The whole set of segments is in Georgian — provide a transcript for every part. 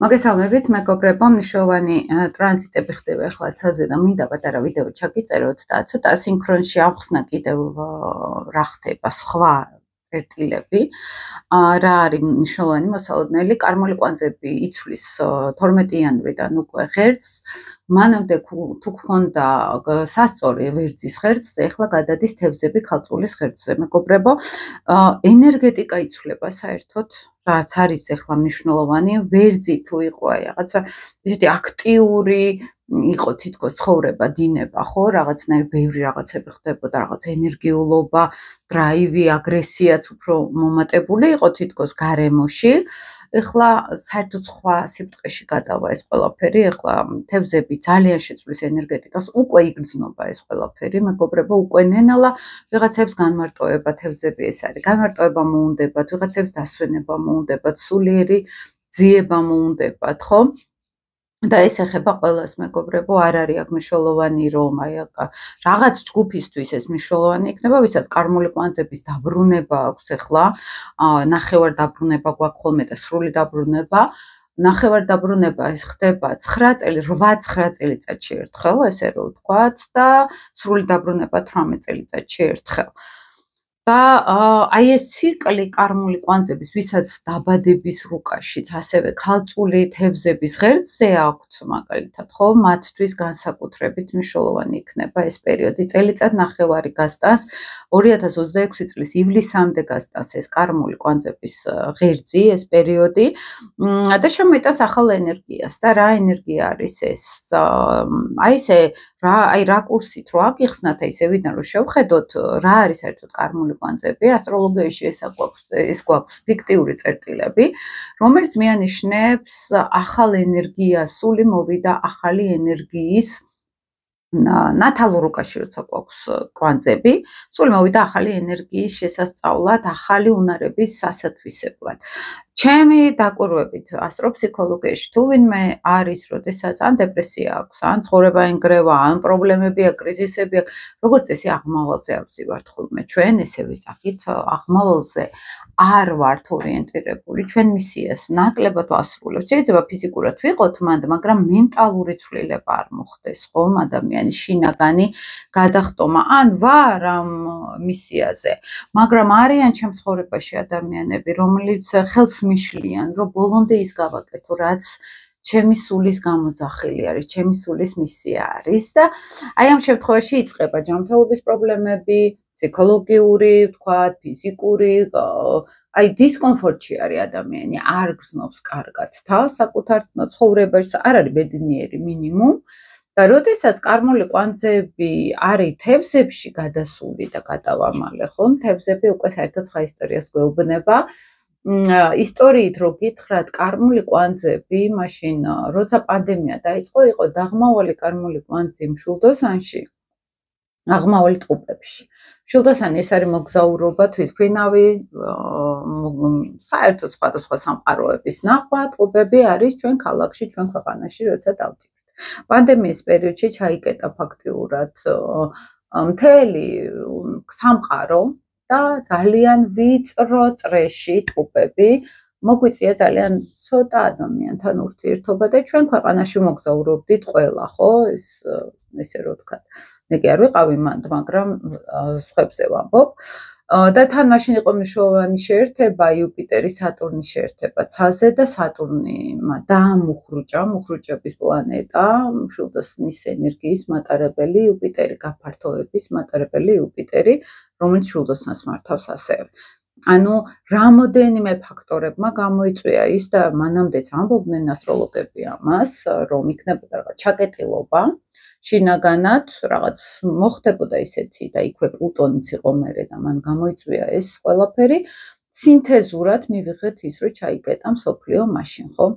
მოგესალმებით, მეგობრებო, მნიშვნელოვანი ტრანზიტები ხდება ახლა ცაზე და მინდა პატარა ვიდეო ჩაგიწეროთ და ცოტა სინქრონში ავხსნა კიდევ რა ხდება სხვა წერტილები. რა არის მნიშვნელოვანი მოსალოდნელი კარმული კვანძები იცვლის 12 იანვრიდან უკვე ღერწს. მანამდე თუ გქონდა სასწორი ვერძის ღერწზე, ახლა გადადის თევზები ქალწულის ღერწზე. მეგობრებო, ენერგეტიკა იცვლება საერთოდ, რაც არის ახლა მნიშვნელოვანი, ვერძი თუ იყო აი რაღაცა ისეთი აქტიური იყო თითქოს ცხოვრება, დინება, ხო, რაღაცნაირ ბევრი რაღაცები ხდებოდა, რაღაც ენერგიულობა, დრაივი, აგრესიაც უფრო მომატებული იყო თითქოს გარემოში. ეხლა საერთოდ სხვა სიბრტყეში გადავა ეს ყველაფერი, ეხლა თევზები ძალიან შეცვლის ენერგეტიკას, უკვე იგრძნობა ეს ყველაფერი, მეგობრებო, უკვე ნენალა ვიღაცებს განმარტოება თევზები ეს არის, განმარტოება მოუნდებათ, ვიღაცებს დასვენება მოუნდებათ, სულიერი ძიება მოუნდებათ, ხო? და ეს ეხება ყველას, მეგობრებო, არ არის აქ მნიშვნელოვანი რომ აი რაღაც ჯგუფისთვის ეს მნიშვნელოვანი იქნება, ვისაც კარმული კვანძების დაბრუნება აქვს ახლა, ნახევარ დაბრუნება გვაქვს ხოლმე და სრული დაბრუნება. ნახევარ დაბრუნება ეს ხდება 8-9 წელიწადში ერთხელ, ესე რომ ვთქვათ და სრული დაბრუნება 18 წელიწადში ერთხელ. და აი ეს ციკლი კარმული კვანძების, ვისაც დაბადების რუკაშიც, ასევე ქალწული თევზების ღერწზე აქვთ, მაგალითად, ხო, მათთვის განსაკუთრებით მნიშვნელოვანი იქნება ეს პერიოდი. წელიწად ნახევარი გასტანს, 2026 წლის ივლისამდე გასტანს ეს კარმული კვანძების ღერძი, ეს პერიოდი და შემოიტანს ახალ ენერგიას და რა ენერგია არის ეს? აი ესე აი რა კურსით რო აგიხსნათ, აი ესე ვიდან რო შევხედოთ, რა არის საერთოდ კარმული კვანძები, ასტროლოგიაში ეს გვაქვს ფიქტიური წერტილები, რომელიც მიანიშნებს ახალ ენერგიას, სული მოვიდა ახალი ენერგიის ნათალურ რუკაში როცა გვაქვს კვანძები, სული მოვიდა ახალი ენერგიის შესასწავლად, ახალი უნარების სასათვისებლად. ჩემი დაკვირვებით ასტროფსიქოლოგიაში თუ ვინმე არის, როდესაც ან დეპრესია აქვს, ან ცხოვრება ენგრევა, ან პრობლემებია, კრიზისები აქვს, როგორც წესი აღმავალზე არ ვზივართ ხოლმე ჩვენ, ესე ვიძახით, აღმავალზე არ ვართ ორიენტირებული, ჩვენ მისიას ნაკლებად ვასრულებთ. შეიძლება ფიზიკურად ვიყოთ მანდ, მაგრამ მენტალური ცვლილება არ მოხდეს, ხომ, ადამიანის შინაგანი გადახტომა. ან ვარ ამ მისიაზე, მაგრამ არიან ჩემ ცხოვრებაში ადამიანები, რომლებიც ხელს მიშლიან, რომ ბოლომდე ის გავაკეთო, რაც ჩემი სულის გამოძახილი არის, ჩემი სულის მისია არის და აი ამ შემთხვევაში იწყება ჯანმრთელობის პრობლემები, ფსიქოლოგიური, ვთქვათ, ფიზიკური, აი დისკომფორტში არის ადამიანი, არ გრძნობს კარგად თავს საკუთარ ცხოვრებაში, არ არის ბედნიერი მინიმუმ. და როდესაც კარმული კვანძები არის თევზებში გადასული და გადავამალე, ხო? თევზები უკვე საერთოდ სხვა ისტორიას გვეუბნება. ისტორიით რო გითხრათ, კარმული კვანძები, მაშინ როცა პანდემია დაიწყო, იყო დაღმავალი კარმული კვანძი მშვილდოსანში, აღმავალი ტყუპებში. მშვილდოსანი ეს არის მოგზაურობა, თვითმფრინავი, საერთოდ სხვადასხვა სამყაროების ნახვა, ტყუპები არის ჩვენ ქალაქში, ჩვენ ქვეყანაში, როცა დავდივართ. პანდემიის პერიოდში ჩაიკეტა ფაქტიურად მთელი სამყარო და ძალიან ვიწრო წრეში ტყუპები მოგვიწია ძალიან ცოტა ადამიანთან ურთიერთობა და ჩვენ ქვეყანაში მოგზაურობდით ყველა, ხო, ესე რო ვთქვათ. მე კი არ ვიყავი მანდ, მაგრამ სხვებზე ვამბობ. და თან მაშინ იყო მნიშვნელოვანი შეერთება, იუპიტერი, სატურნის შეერთება ცაზე და სატურნი დაამუხრუჭა, მუხრუჭების პლანეტა, მშვილდოსნის ენერგიის მატარებელი იუპიტერი, გაფართოების მატარებელი იუპიტერი, რომელიც მშვილდოსნას მართავს ასევე. ანუ რამოდენიმე ფაქტორებმა გამოიწვია ის და მანამდეც ამბობდნენ ასტროლოგები ამას, რომ იქნებოდა რაღაც ჩაკეტილობა შინაგანად, რაღაც მოხდებოდა ისეთი და იქვე პლუტონიც იყო მერე და მან გამოიწვია ეს ყველაფერი, სინთეზურად მივიღეთ ის, რომ ჩაიკეტა მსოფლიო მაშინ, ხო?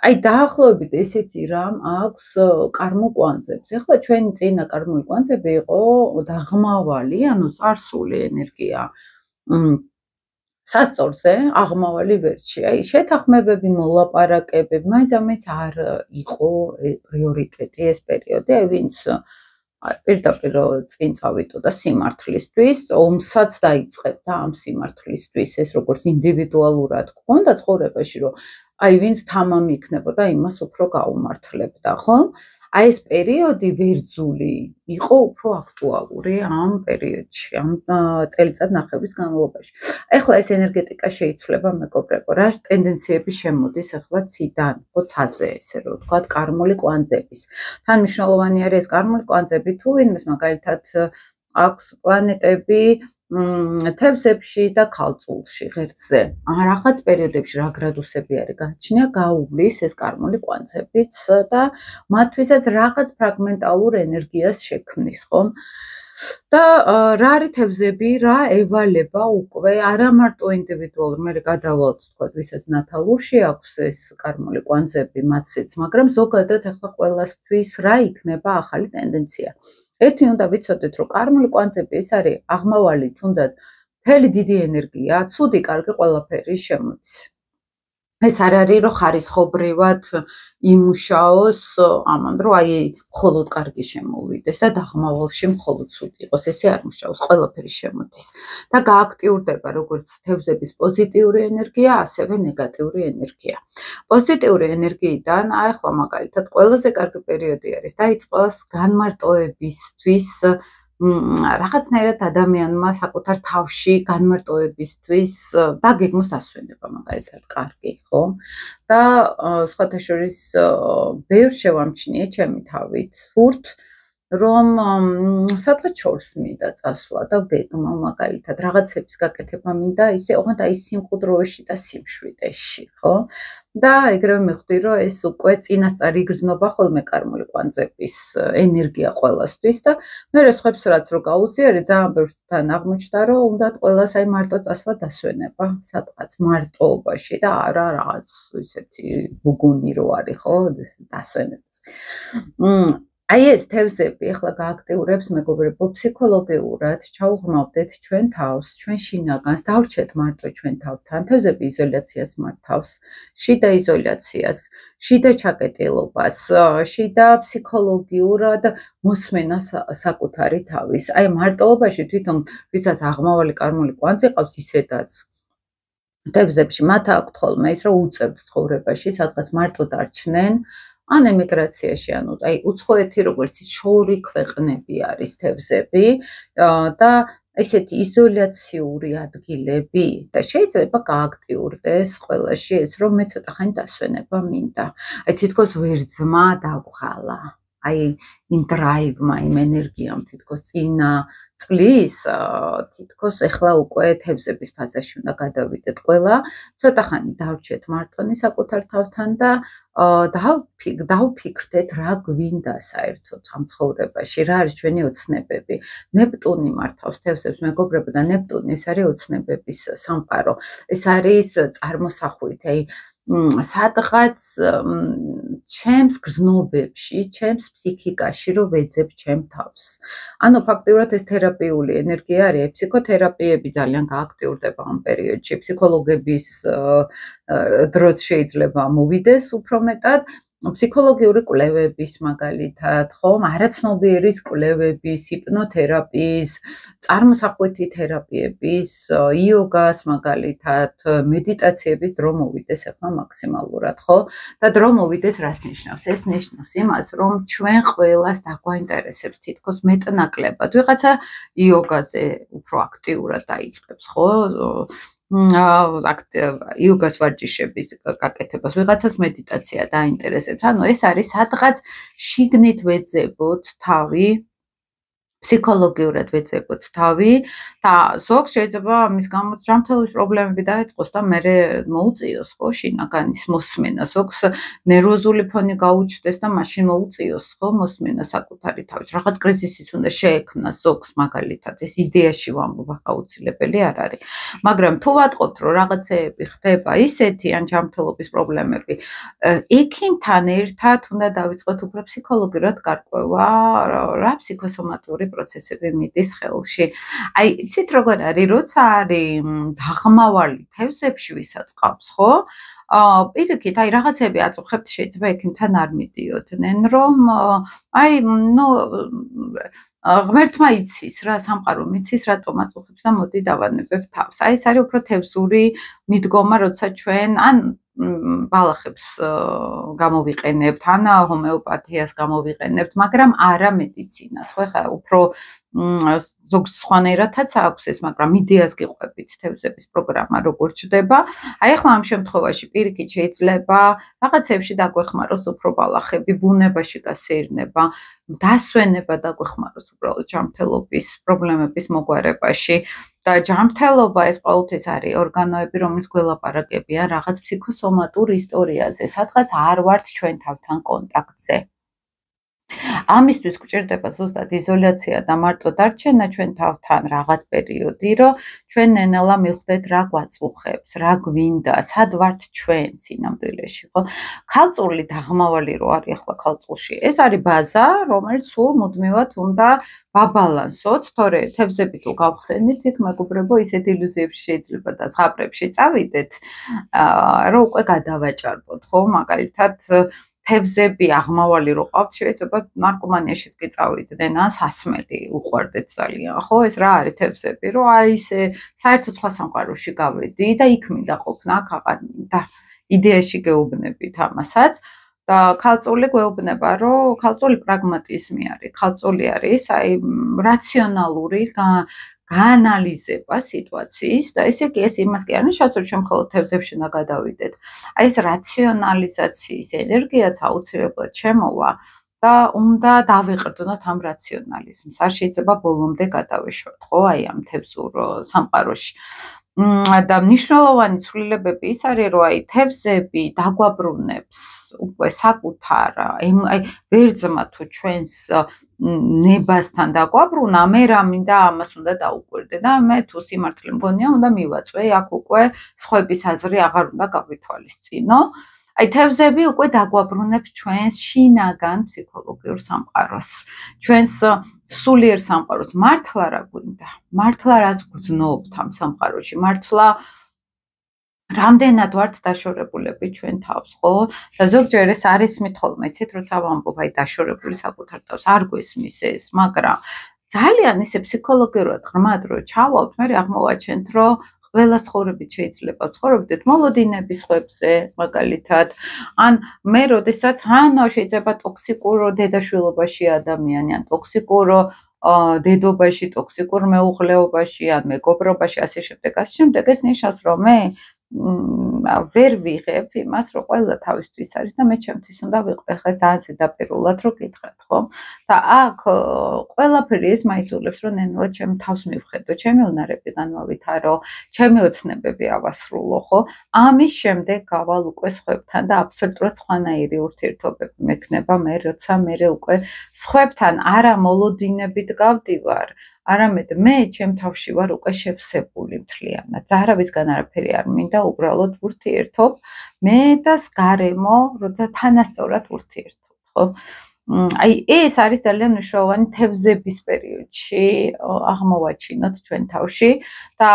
აი დაახლოებით ესეთი რამ აქვს კარმულ კვანძებს. ახლა ჩვენი წინა კარმული კვანძები იყო დაღმავალი, ანუ წარსული ენერგია. სასწორზე აღმავალი ვერტში, აი შეთანხმებები, მოლაპარაკებები, მაინც არ იყო პრიორიტეტი ეს პერიოდი, აი ვინც პირდაპირ წინ წავიდოდა სიმართლისთვის, ომსაც დაიწყებდა ამ სიმართლისთვის, ეს როგორც ინდივიდუალურად გქონდა ცხოვრებაში, რომ აი ვინც თამამი იქნებოდა იმას უფრო გაუმართლებდა, ხო? აი ეს პერიოდი ვერძული იყო უფრო აქტუალური ამ პერიოდში, ამ წელიწადნახევრის განმავლობაში. ეხლა ეს ენერგეტიკა შეიცვლება, მეგობრებო, რა ტენდენციები შემოდის ეხლა ციდან, ხო ცაზე, ესე რომ ვთქვათ, კარმული კვანძების. თან მნიშვნელოვანი არის ეს კარმული კვანძები თუ ვინმეს მაგალითად აქვს პლანეტები თევზებში და ქალწულში ღერძზე. რაღაც პერიოდებში რა გრადუსები არის გაჩნია, გაუვლის ეს კარმული კვანძებიც და მათთვისაც რაღაც ფრაგმენტალურ ენერგიას შექმნის, ხომ? და რა არის თევზები, რა ევალება უკვე არა მარტო ინდივიდუალურ, მე გადავალთ თქვა, ვისაც ნათალურში აქვს ეს კარმული კვანძები, მათსიც, მაგრამ ზოგადად ახლა ყველასთვის რა იქნება ახალი ტენდენცია. ერთი უნდა ვიცოდეთ, რომ კარმული კვანძები ეს არის აღმავალი თუნდაც მთელი დიდი ენერგია, ცუდი, კარგი ყველაფერი შემოდის. ეს არ არის რომ ხარისხობრივად იმუშაოს ამან რომ აი მხოლოდ კარგი შემოვიდეს და დაღმავალში მხოლოდ ცუდი იყოს, ესე არ მუშაობს, ყველაფერი შემოდის და გააქტიურდება როგორც თევზების პოზიტიური ენერგია, ასევე ნეგატიური ენერგია. პოზიტიური ენერგიიდან ახლა მაგალითად ყველაზე კარგი პერიოდი არის დაიწყოს განმარტოებისთვის რაღაცნაირად ადამიანმა საკუთარ თავში განმარტოებისთვის დაგეგმოს დასვენება მაგალითად კარგი, ხო? და სხვათა შორის ბევრს შევამჩნიე ჩემი თავით, თურთ რომ სადღაც შორს მინდა წასვლა და ვგეგმო მაგალითად რაღაცების გაკეთება მინდა ისე ოღონდ აი სიმყუდროებში და სიმშვიდეში, ხო? და ეგრევე მივხვდი რომ ეს უკვე წინასწარ იგრძნობა ხოლმე კარმული კვანძების ენერგია ყველასთვის და მე სხვებს რაც რო გაუზიარე ძალიან ბევრს თან აღმოჩნდა რომ უნდათ ყველას აი მარტო წასვლა დასვენება სადღაც მარტოობაში და არა რაღაც ისეთი ბუგუნი რო არის ხო დასვენებას. აი ეს თევზები ახლა გააქტიურებს მეგობრებო ფსიქოლოგიურად ჩაუღრმავდეთ ჩვენ თავს, ჩვენ შინაგანს, დავრჩეთ მარტო ჩვენ თავთან. თევზები იზოლაციას მართავს, შიდა იზოლაციას, შიდა ჩაკეტილობას, შიდა ფსიქოლოგიურად მოსმენას საკუთარი თავის. აი მარტოობაში თვითონ ვისაც აღმავალი კარმული კვანძი ყავს ისედაც თევზებში მათ აქვთ ხოლმე ის რომ უწევთ ცხოვრებაში, სადღაც მარტო დარჩნენ ან ემიგრაციაში, ანუ აი უცხოეთი როგორც შოური ქვეყნები არის თევზები და ესეთი იზოლაციური ადგილები და შეიძლება გააქტიურდეს ყველაში ეს რომ მე ცოტა ხანი დასვენება მინდა. აი თითქოს ვერძმა დავღალა. აი იმ დრაივმა, იმ ენერგიამ თითქოს წინა წლის თითქოს ეხლა უკვე თევზების ფაზაში უნდა გადავიდეთ ყველა. ცოტა ხანი დავრჩეთ მარტონი საკუთარ თავთან და დავფიქრდეთ რა გვინდა საერთოდ ამ ცხოვრებაში, რა არის ჩვენი ოცნებები. ნეპტუნი მართავს თევზებს, მეგობრებო და ნეპტუნი ეს არის ოცნებების სამყარო. ეს არის წარმოსახვით, აი სადღაც ჩემს გრძნობებში, ჩემს ფსიქიკაში რომ ვეძებ ჩემ თავს. ანუ ფაქტიურად ეს თერაპიული ენერგია არის, ფსიქოთერაპიები ძალიან გააქტიურდება ამ პერიოდში, ფსიქოლოგების დროც შეიძლება მოვიდეს უფრო მეტად. ფსიქოლოგიური კვლევების მაგალითად, ხომ, არაცნობიერის კვლევების, ჰიპნოთერაპიის, წარმოსახვითი თერაპიების, იოგას მაგალითად, მედიტაციების დრო მოვიდეს ახლა მაქსიმალურად, ხო? და დრო მოვიდეს რას ნიშნავს? ეს ნიშნავს იმას, რომ ჩვენ ყველას დაგვაინტერესებს თითქოს მეტნაკლებად ვიღაცა იოგაზე უფრო აქტიურად დაიწყებს, ხო? იოგას ვარჯიშების გაკეთებას, ვიღაცას მედიტაცია დაინტერესებს. ანუ ეს არის სადღაც შიგნით ვეძებოთ თავი, ფსიქოლოგიურად ვეძებოთ თავი და ზოგ შეიძლება ამის გამოც ჯანმრთელობის პრობლემები დაეწყოს და მე მოუწიოს ხო შინაგანის მოსმენა, ზოგს ნერვოზული ფონი გაუჩნდეს და მაშინ მოუწიოს ხო მოსმენა საკუთარი თავის. რაღაც კრიზისის უნდა შეექმნას ზოგს მაგალითად, ეს იდეაში ვამბობ, ახლა აუცილებელი არ არის. მაგრამ თუ ვატყობთ რომ რაღაცეები ხდება ისეთი ან ჯანმრთელობის პრობლემები, ექიმთან ერთად უნდა დავიწყოთ უფრო ფსიქოლოგიურად გარკვევა, რა ფსიქოსომატური პროცესები მიდის ხელში. აი, იცით როგორ არის, როცა არის დაღმავალი თევზებში ვისაც ყავს, ხო? პირიქით, აი რაღაცები აწუხებთ, შეიძლება ექიმთან არ მიდიოდნენ, რომ აი, ნუ ღმერთმა იცის რა, სამყარო მიცის, რატომ აწუხებს და მოდი დავანებებ თავს. აი, ეს არის უფრო თევზური მიდგომა, როცა ჩვენ ან ბალახებს გამოვიყენებთ, ან ჰომეოპათიას გამოვიყენებთ, მაგრამ არა მედიცინას. ხო, ხა უფრო ზოგს სხვანაირადაც აქვს ეს, მაგრამ იდეას გიყვებით თევზების პროგრამა როგორ ჩდება. აი ახლა ამ შემთხვევაში პირიქით შეიძლება რაღაცებში დაგვეხმაროს უფრო ბალახები, ბუნებაში გასეირნება, დასვენება დაგვეხმაროს უბრალოდ ჯანმრთელობის პრობლემების მოგვარებაში. და ჯანმრთელობა ეს ყოველთვის არის ორგანოები, რომელიც გველაპარაკებიან რაღაც ფსიქოსომატურ ისტორიაზე, სადღაც არ ვართ ჩვენ თავთან კონტაქტზე. ამისთვის გვჭირდება ზუსტად იზოლაცია და მარტო დარჩენა ჩვენ თავთან რაღაც პერიოდი, რომ ჩვენ ნენელა მივხვდეთ რა გვაწუხებს, რა გვინდა, სად ვართ ჩვენ სინამდვილეში, ხო? ქალწული დაღმავალი რო არის ახლა ქალწულში, ეს არის ბაზა, რომელიც სულ მუდმივად უნდა ვაბალანსოთ, თორე თევზები თუ გავხსენით, იქ მეგობრებო, ისეთ ილუზიებში შეიძლება და ზღაპრებში წავიდეთ, რომ უკვე გადავაჭარბოთ, ხო? მაგალითად თევზები აღმავალი რო ყავთ, შეიძლება ნარკომანიაშიც კი წავიდნენ, ან სასმელი უყვარდეთ ძალიან, ხო? ეს რა არის თევზები, რომ აი ესე საერთოდ სხვა სამყაროში გავედი და იქ მინდა ყოფნა, აქ აღარ მინდა. იდეაში გეუბნებით ამასაც. და ქალწული გვეუბნება, რომ ქალწული პრაგმატიზმი არის, ქალწული არის აი რაციონალური გაანალიზება სიტუაციის და ესე კი ეს იმას კი არ ნიშნავს, რომ ჩვენ მხოლოდ თევზებში უნდა გადავიდეთ. აი ეს რაციონალიზაციის ენერგიაც აუცილებლად შემოვა და უნდა დავიყრდნოთ ამ რაციონალიზმს. არ შეიძლება ბოლომდე გადავეშვათ, ხო, აი ამ თევზურ სამყაროში. და მნიშვნელოვანი ცვლილებები ის არის, რომ აი თევზები დაგვაბრუნებს უკვე საკუთარ აი ვერძმა თუ ჩვენს ნებასთან დაგვაბრუნა, მე რა მინდა ამას უნდა დაუკვირდე და მე თუ სიმართლე მგონია უნდა მივაწვე, აქ უკვე სხვების აზრი აღარ უნდა გავითვალისწინო. აი თევზები უკვე დაგვაბრუნებს ჩვენს შინაგან ფსიქოლოგიურ სამყაროს, ჩვენს სულიერ სამყაროს. მართლა რა გვინდა? მართლა რას გრძნობთ ამ სამყაროში? მართლა რამდენად ვართ დაშორებულები ჩვენ თავს, ხო? და ზოგჯერ ეს არ ისმით ხოლმე, იცით, როცა ვამბობ, აი დაშორებული საკუთარ თავს, არ გვესმის ეს, მაგრამ ძალიან ისე ფსიქოლოგიურად ღრმად რო ჩავალთ, მე აღმოვაჩენთ, რომ ყველა ცხოვრებით შეიძლება ცხოვრობდეთ მოლოდინების ხვებზე, მაგალითად, ან მე როდესაც შეიძლება ტოქსიკურ დედაშვილობაში ადამიანი, ან ტოქსიკურ დედობაში, ტოქსიკურ მეუღლეობაში, ან მეგობრობაში, ასე შემდეგ, ეს ნიშნავს, რომ მე ვერ ვიღებ იმას, რომ ყველა თავისთვის არის და მე ჩემთვის უნდა ვიყო. ახლა ძალიან ზედაპირულად რო გითხრათ, ხო? და აქ ყველაფერი ეს მაიძულებს, რომ ნენელა ჩემ თავს მივხედო, ჩემი უნარები განვავითარო, ჩემი ოცნებები ავასრულო, ხო? ამის შემდეგ გავალ უკვე სხვებთან და აბსოლუტურად სხვანაირი ურთიერთობები მექნება მე, როცა მე უკვე სხვებთან არა მოლოდინებით გავდივარ, არამედ მე ჩემ თავში ვარ უკვე შევსებული მთლიანად. არავისგან არაფერი არ მინდა, უბრალოდ ურთიერთობ მე და გარემო, როცა თანასწორად ურთიერთობ, ხო? აი ეს არის ძალიან მნიშვნელოვანი თევზების პერიოდში აღმოვაჩინოთ ჩვენ თავში და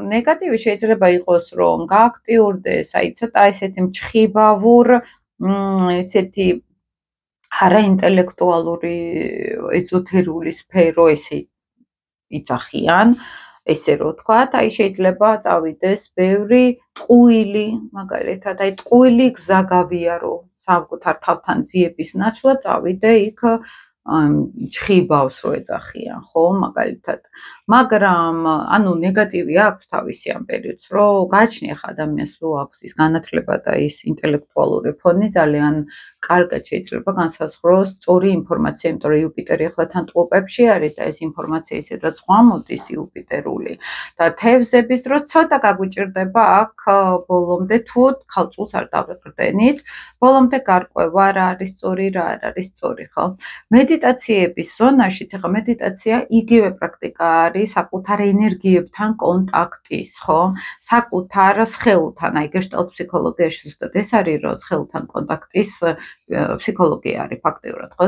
ნეგატივი შეიძლება იყოს, რომ გააქტიურდეს, აი ცოტა ესეთი მჩხიბავურ, ესეთი არაინტელექტუალური ეზოთერული სფერო ესე იცახიან, ესე რო ვთქვათ, აი შეიძლება წავიდეს ბევრი ტყუილი, მაგალითად, აი ტყუილი გზა გავიარო საკუთარ თავთან ძიების ნაცვლად, წავიდე იქ ჩხიბავს რო ეძახიან, ხო, მაგალითად. მაგრამ ანუ ნეგატივი აქვს თავისი ამ პერიოდს, რომ გააჩნია ხა ადამიანს რო აქვს ის განათლება და ის ინტელექტუალური ფონი, ძალიან კარგად შეიძლება განსაზღვროს სწორი ინფორმაცია, იმიტომ რომ იუპიტერი ახლა თან ტყუპებში არის და ეს ინფორმაცია ისედაც ყვამოდის იუპიტერული და თევზების დროს ცოტა გაგვიჭირდება აქ ბოლომდე თუ ქალწულს არ დავეყრდენით, ბოლომდე გარკვევა რა არის სწორი, რა არ არის სწორი, ხო? მედიტაციების ზონაშიც, ახლა მედიტაცია იგივე პრაქტიკა არის საკუთარ ენერგიებთან კონტაქტის, ხო? საკუთარ სხეულთან, აი გეშტალტ ფსიქოლოგიაში ზუსტად ეს არის, რომ სხეულთან კონტაქტის ფსიქოლოგია არის ფაქტიურად, ხო?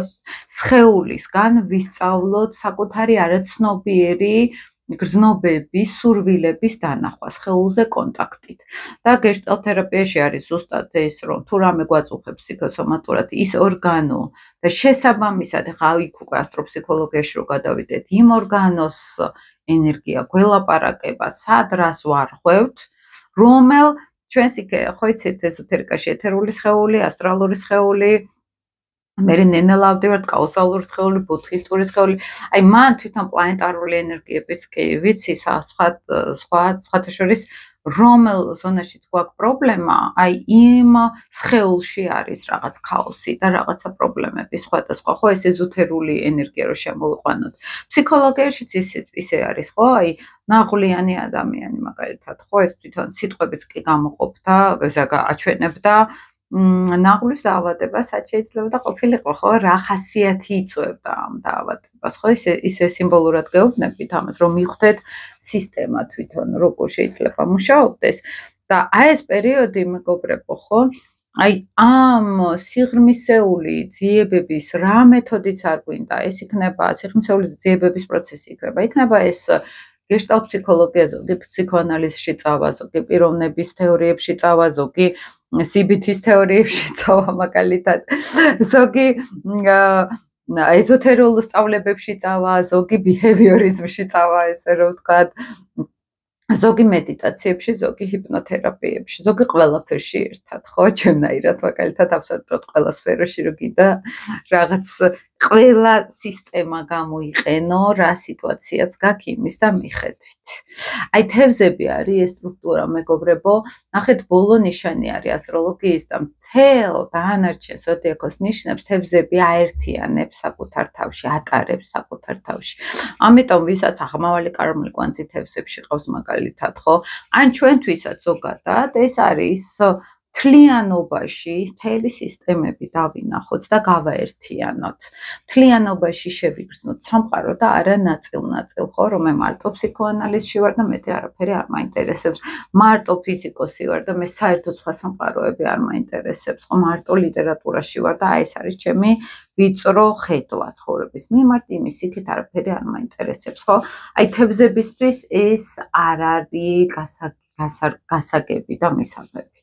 სხეულისგან ვისწავლოთ საკუთარი არაცნობიერი გრძნობების, სურვილების დანახვა, სხეულზე კონტაქტით. და გეშტალტ თერაპიაში არის ზუსტად ეს, რომ თუ რამე გვაწუხებს ფსიქოსომატურად, ის ორგანო და შესაბამისად, ახლა იქ უკვე ასტროფსიქოლოგიაში რო გადავიდეთ, იმ ორგანოს ენერგია გველაპარაკება, სად რას ვარღვევთ, რომელ ჩვენს იქ ხო იცით ეზოთერიკაში ეთერული სხეული, ასტრალური სხეული, მე ნენელავდი ვარ კაუსალური სხეული, ბუდჰისტური სხეული. აი მან თვითონ პლანეტარული ენერგიებიც კი ვიცი სხვათა შორის რომელ ზონაშიც გვაქვს პრობლემა, აი იმ სხეულში არის რაღაც ქაოსი და რაღაცა პრობლემები სხვადასხვა. ხო ეს ეზოთერული ენერგია რო შემოვიყვანოთ. ფსიქოლოგიაშიც ისე არის, ხო? აი ნაღვლიანი ადამიანი მაგალითად, ხო ეს თვითონ სიტყვებიც კი გამოყოფდა, აჩვენებდა ნაღლის დაავადებას, რაც შეიძლება და ყოფილიყო, ხო, რა ხასიათი იწვევდა ამ დაავადებას, ხო, ისე სიმბოლურად გეუბნებით ამას, რომ მიხვდეთ სისტემა თვითონ როგორ შეიძლება მუშაობდეს და აი ეს პერიოდი მეგობრებო, ხო, აი ამ სიღრმისეული ძიებების რა მეთოდიც არ გვინდა, ეს იქნება სიღრმისეული ძიებების პროცესი იქნება ეს გეშტალტ ფსიქოლოგია, ზოგი ფსიქოანალიზში წავა, ზოგი პიროვნების თეორიებში წავა, ზოგი CBT-ის თეორიებში წავა მაგალითად, ზოგი ეზოთერულ სწავლებებში წავა, ზოგი ბიჰევიორიზმში წავა, ესე რომ ვთქვათ, ზოგი მედიტაციებში, ზოგი ჰიპნოთერაპიებში, ზოგი ყველაფერში ერთად, ხო, ჩემნაირად მაგალითად აბსოლუტურად ყველა სფეროში რო გინდა რაღაც ყველა სისტემა გამოიყენო, რა სიტუაციაც გაქვს იმის და მიხედვით. აი თევზები არის ეს სტრუქტურა, მეგობრებო, ნახეთ ბოლო ნიშანი არის ასტროლოგიის და მთელ დანარჩენ ზოდიაქოს ნიშნებს თევზები აერთიანებს საკუთარ თავში, ატარებს საკუთარ თავში. ამიტომ ვისაც აღმავალი კარმული კვანძი თევზებში ყავს მაგალითად, ხო? ან ჩვენთვისაც ზოგადად ეს არის მთლიანობაში მთელი სისტემები დავინახოთ და გავაერთიანოთ. მთლიანობაში შევიგრძნოთ სამყარო და არა ნაწილ-ნაწილ, ხო, რომ მე მარტო ფსიქოანალიზში ვარ და მეტი არაფერი არ მაინტერესებს. მარტო ფიზიკოსი ვარ და მე საერთოდ სხვა სამყაროები არ მაინტერესებს, ხო, მარტო ლიტერატურაში ვარ და აი ეს არის ჩემი ვიწრო ხედვა ცხოვრების მიმართ, იმის იქით არაფერი არ მაინტერესებს, ხო? აი თევზებისთვის ეს არ არის გასაგები და მისაღები.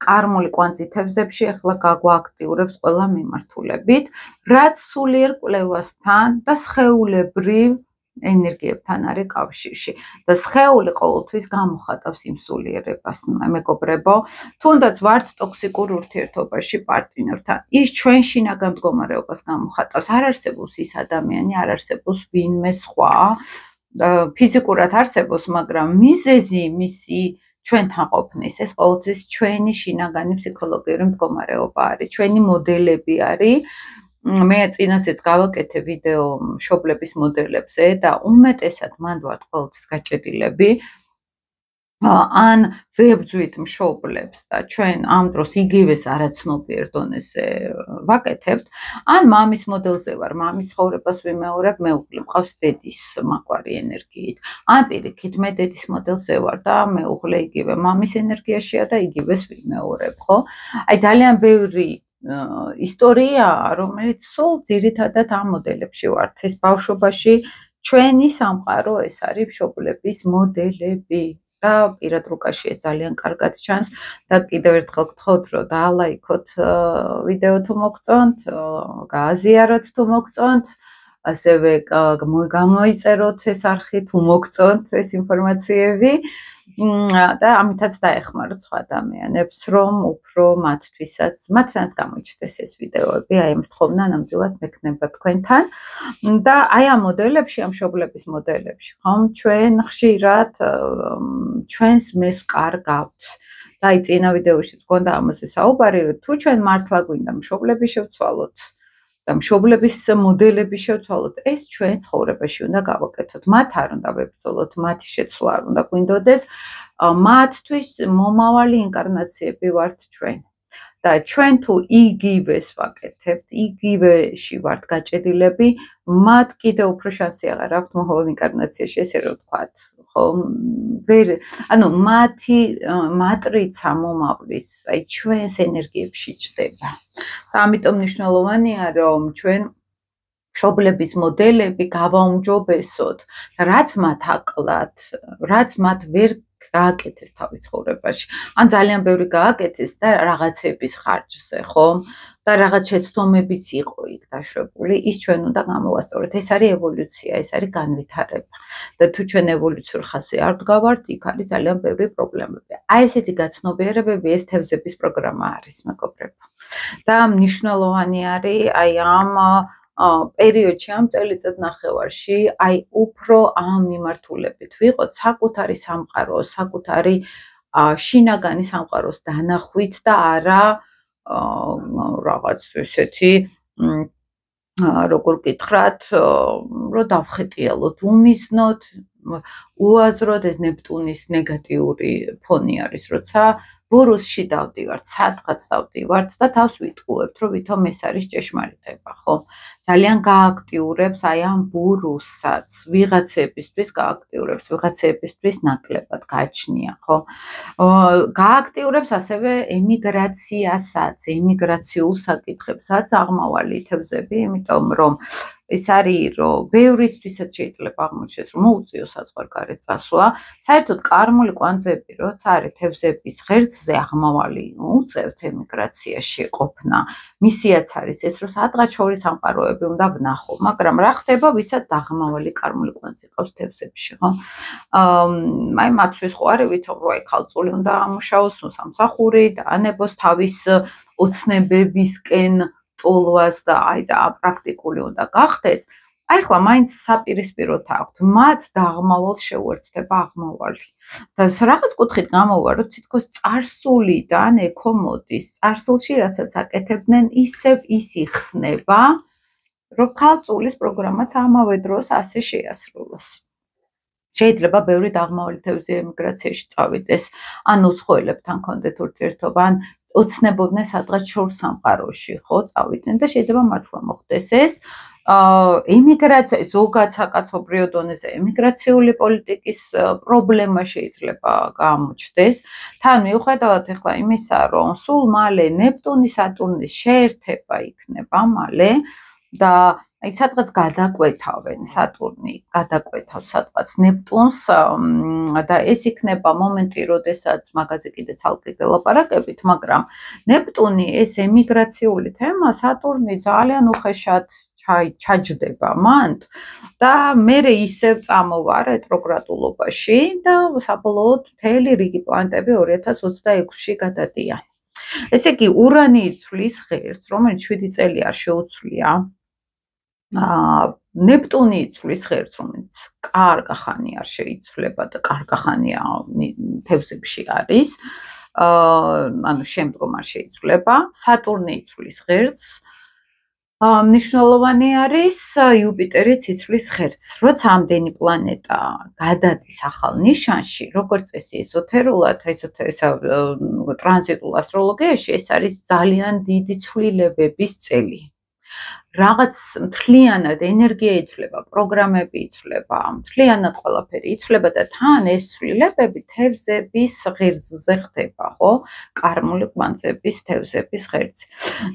კარმული კვანძი თევზებში ახლა გაგვააქტიურებს ყველა მიმართულებით, რაც სულიერ კვლევასთან და სხეულებრივ ენერგიებთან არის კავშირში. და სხეული ყოველთვის გამოხატავს იმ სულიერებას, მეგობრებო, თუნდაც ვართ ტოქსიკურ ურთიერთობაში პარტნიორთან. ის ჩვენ შინაგან მდგომარეობას გამოხატავს. არ არსებობს ის ადამიანი, არ არსებობს ვინმე სხვა. ფიზიკურად არსებობს, მაგრამ მიზეზი მისი ჩვენთან ყოფნის, ეს ყოველთვის ჩვენი შინაგანი ფსიქოლოგიური მდგომარეობა არის, ჩვენი მოდელები არის. მე წინასეც გავაკეთე ვიდეო მშობლების მოდელებზე და უმეტესად მან ვართ ყოველთვის გაჭედილები. ან ვებძვით მშობლებს და ჩვენ ამ დროს იგივეს არაცნობიერ დონეზე ვაკეთებთ, ან მამის მოდელზე ვარ, მამის ცხოვრებას ვიმეორებ, მეუღლე მყავს დედის მაგვარი ენერგიით. ან პირიქით, მე დედის მოდელზე ვარ და მეუღლე იგივე მამის ენერგიაშია და იგივეს ვიმეორებ, ხო? აი ძალიან ბევრი ისტორია, რომელიც სულ ძირითადად ამ მოდელებში ვართ. ეს ბავშვობაში ჩვენი სამყარო ეს არის მშობლების მოდელები. და პირად რუკაში ეს ძალიან კარგად ჩანს და კიდევ ერთხელ გთხოვთ, რომ დაალაიქოთ ვიდეო თუ მოგწონთ, გააზიაროთ თუ მოგწონთ, ასევე გამოიწეროთ ეს არხი თუ მოგწონთ ეს ინფორმაციები და ამითაც დაეხმაროთ სხვა ადამიანებს, რომ უფრო მათთვისაც გამოიჩნდეს ეს ვიდეოები, აი ამ სთხოვნა ნამდვილად მექნება თქვენთან და აი ამ მოდელებში, ამ მშობლების მოდელებში, ხომ, ჩვენ ხშირად ჩვენს მეს კარგავთ და აი წინა ვიდეოში გქონდა ამაზე საუბარი, რომ თუ ჩვენ მართლა გვინდა მშობლები შევცვალოთ და მშობლების მოდელები შევცვალოთ, ეს ჩვენ ცხოვრებაში უნდა გავაკეთოთ. მათ არ უნდა ვებრძოლოთ, მათი შეცვლა არ უნდა გვინდოდეს, მათთვის მომავალი ინკარნაციები ვართ ჩვენ. და ჩვენ თუ იგივეს ვაკეთებთ, იგივეში ვართ გაჭედილები, მათ კიდევ უფრო შანსი აღარ აქვთ მომავალ ინკარნაციაში, ესე რომ ვთქვათ, ხო? ანუ მათი მატრიცა მომავლის, აი ჩვენს ენერგიებში ჩდება. და ამიტომ მნიშვნელოვანია, რომ ჩვენ მშობლების მოდელები გავაუმჯობესოთ, რაც მათ აკლათ, რაც მათ ვერ გააკეთეს თავის ცხოვრებაში. ან ძალიან ბევრი გააკეთეს და რაღაცების ხარჯზე, ხომ? და რაღაც შეცდომებიც იყო იქ დაშვებული, ის ჩვენ უნდა გამოვასწოროთ. ეს არის ევოლუცია, ეს არის განვითარება. და თუ ჩვენ ევოლუციურ ხაზზე არ ვდგავართ, იქ არის ძალიან ბევრი პრობლემები. აი ესეთი გაცნობიერებები ეს თევზების პროგრამა არის, მეგობრებო. და მნიშვნელოვანი არის აი ამ პერიოდში, ამ წელიწად ნახევარში, აი უფრო ამ მიმართულებით ვიყოთ საკუთარი სამყარო, საკუთარი შინაგანი სამყაროს დანახვით და არა რაღაც ესეთი როგორ გითხრათ, რომ დავხეტიალოთ, უმიზნოთ, უაზროდ ეს ნეპტუნის ნეგატიური ფონი არის, როცა ბურუსში დავდივართ, სადღაც დავდივართ და თავს ვიტყუებთ, რომ ვითომ ეს არის ჭეშმარიტება, ხო? ძალიან გააქტიურებს აი ამ ბურუსაც, ვიღაცებისთვის გააქტიურებს, ვიღაცებისთვის ნაკლებად გააჩნია, ხო? გააქტიურებს ასევე ემიგრაციასაც, ემიგრაციულ საკითხებსაც აღმავალი თევზები, იმიტომ რომ ეს არის, რომ ბევრისთვისაც შეიძლება აღმოჩნდეს, რომ მოუწიო საზღვარგარეთ წასვლა. საერთოდ კარმული კვანძები, როცა არის თევზების ღერძზე აღმავალი, უწევთ ემიგრაციაში ყოფნა. მისიაც არის ეს, რომ სადღაც შორის სამყაროები უნდა ვნახო, მაგრამ რა ხდება, ვისაც დაღმავალი კარმული კვანძი ყავს თევზებში, ხო? აი მათთვის ხო არის ვითომ რომ აი ქალწული უნდა ამუშაოს, სამსახური და ანებოს თავის ოცნებებისკენ ტოლვას და აი და პრაქტიკული უნდა გახდეს. აი ხლა მაინც საპირისპიროთ აქვთ, მათ დაღმავალს შეუერთდება აღმავალი. და რაღაც კუთხით გამოვა, რომ თითქოს წარსულიდან ეკომოდის, წარსულში რასაც აკეთებდნენ, ისევ ის იხსნება, რომ ქალწულის პროგრამაც ამავე დროს ასე შეასრულოს. შეიძლება ბევრი დაღმავალი თევზი ემიგრაციაში წავიდეს, ან უცხოელებთან კონდეთ ურთიერთობა, ან ოცნებობდნენ სადღაც შორს სამყაროში, ხო, წავიდნენ და შეიძლება მართლა მოხდეს ეს. ემიგრაცია ზოგად საკაცობრიო დონეზე ემიგრაციული პოლიტიკის პრობლემა შეიძლება გამოჩნდეს. თან მიუხედავად ახლა იმისა, რომ სულ მალე ნეპტუნის სატურნის შეერთება იქნება მალე და აი სადღაც გადაკვეთავენ სატურნი, გადაკვეთავს სადღაც ნეპტუნს და ეს იქნება მომენტი, როდესაც მაგაზე კიდე ცალკე გელაპარაკებით, მაგრამ ნეპტუნი ეს ემიგრაციული თემა სატურნი ძალიან უხეშად ჩაჯდება მან და მერე ისევ წამოვა რეტროგრადულობაში და საბოლოოდ მთელი რიგი პლანეტები 2026-ში გადადიან. ესე იგი, ურანი იცვლის ღერს, რომელიც 7 წელი არ შეუცვლია. ნეპტუნი იცვლის ღერს, რომელიც კარგა ხანი არ შეიცვლება და კარგა ხანია თევზებში არის. ანუ შემდგომ არ შეიცვლება. სატურნი იცვლის ღერს. მნიშვნელოვანი არის იუპიტერიც იცვლის ღერს. როცა ამდენი პლანეტა გადადის ახალ ნიშანში, როგორც წესი ეზოთერულად, ტრანზიტულ ასტროლოგიაში ეს არის ძალიან დიდი ცვლილებების წელი. რაღაც მთლიანად ენერგია იცვლება, პროგრამები იცვლება, მთლიანად ყველაფერი იცვლება და თან ეს ცვლილებები თევზების ღერძზე ხდება, ხო? კარმული კვანძების თევზების ღერძზე.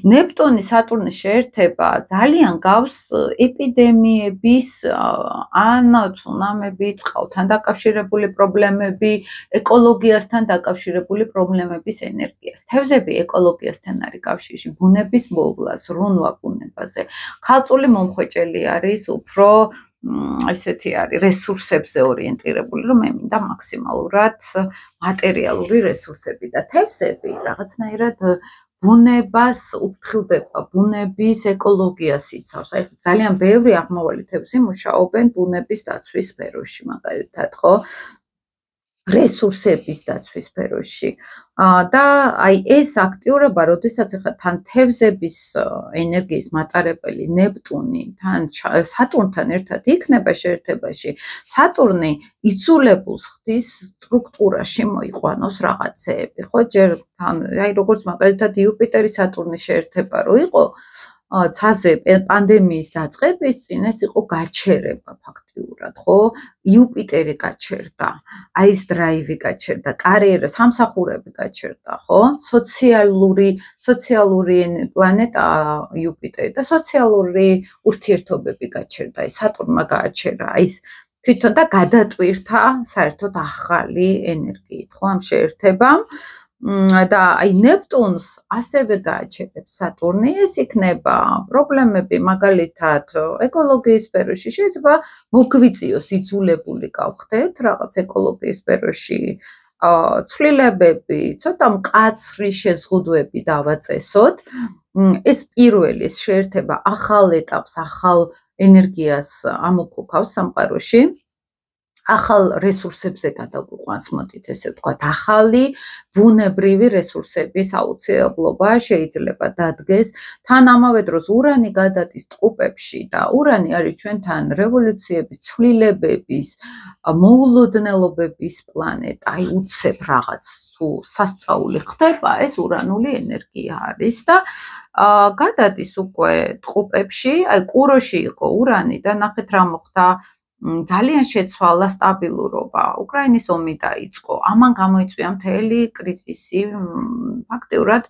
ნეპტუნის სატურნის შეერთება ძალიან გავს ეპიდემიების ან ცუნამები, წყალთან დაკავშირებული პრობლემები, ეკოლოგიასთან დაკავშირებული პრობლემების ენერგიას. თევზები ეკოლოგიასთან არის კავშირში, ბუნების მოვლა, ზრუნვა ბუნებაზე. ქალწული მომხვეჭელი არის, უფრო ესეთი არის, რესურსებზე ორიენტირებული, რომ მე მინდა მაქსიმალურად მატერიალური რესურსები და თევზები რაღაცნაირად ბუნებას უფრთხილდება, ბუნების ეკოლოგიას იცავს. აი ძალიან ბევრი აღმავალი თევზი მუშაობენ ბუნების დაცვის სფეროში, მაგალითად, ხო? რესურსების დაცვის სფეროში. და აი ეს აქტიურობა, როდესაც ახლა თან თევზების ენერგიის მატარებელი ნეპტუნი თან სატურნთან ერთად იქნება შეერთებაში, სატურნი იცულებულს ხდის სტრუქტურაში მოიყვანოს რაღაცეები, ხო? ჯერ თან აი როგორც მაგალითად იუპიტერის სატურნის შეერთება რო იყო, ცაზე პანდემიის დაწყების წინ ეს იყო გაჩერება ფაქტიურად, ხო? იუპიტერი გაჩერდა, აი ეს დრაივი გაჩერდა, კარიერა, სამსახურები გაჩერდა, ხო? სოციალური პლანეტა იუპიტერი და სოციალური ურთიერთობები გაჩერდა, აი სატურნმა გააჩერა, აი ეს თვითონ და გადატვირთა საერთოდ ახალი ენერგიით, ხო, ამ შეერთებამ. და აი ნეპტუნს ასევე გააჩერებს სატურნი, ეს იქნება პრობლემები მაგალითად ეკოლოგიის სფეროში, შეიძლება მოგვიწიოს იძულებული გავხდეთ რაღაც ეკოლოგიის სფეროში ცვლილებები, ცოტა მკაცრი შეზღუდვები დავაწესოთ. ეს პირველი შეერთება ახალ ეტაპს, ახალ ენერგიას ამოქვეყავს სამყაროში. ახალ რესურსებზე გადაგვიყვანს, მოდით ესე ვთქვათ, ახალი ბუნებრივი რესურსების აუცილებლობა შეიძლება დადგეს. თან ამავე დროს ურანი გადადის ტყუპებში და ურანი არის ჩვენთან რევოლუციების, ცვლილებების, მოულოდნელობების პლანეტა. აი უცებ რაღაც თუ სასწაული ხდება, ეს ურანული ენერგია არის და გადადის უკვე ტყუპებში. აი ყუროში იყო ურანი და ნახეთ რა მოხდა. ძალიან შეცვალა სტაბილურობა. უკრაინის ომი დაიწყო. ამან გამოიწვია მთელი კრიზისი, ფაქტიურად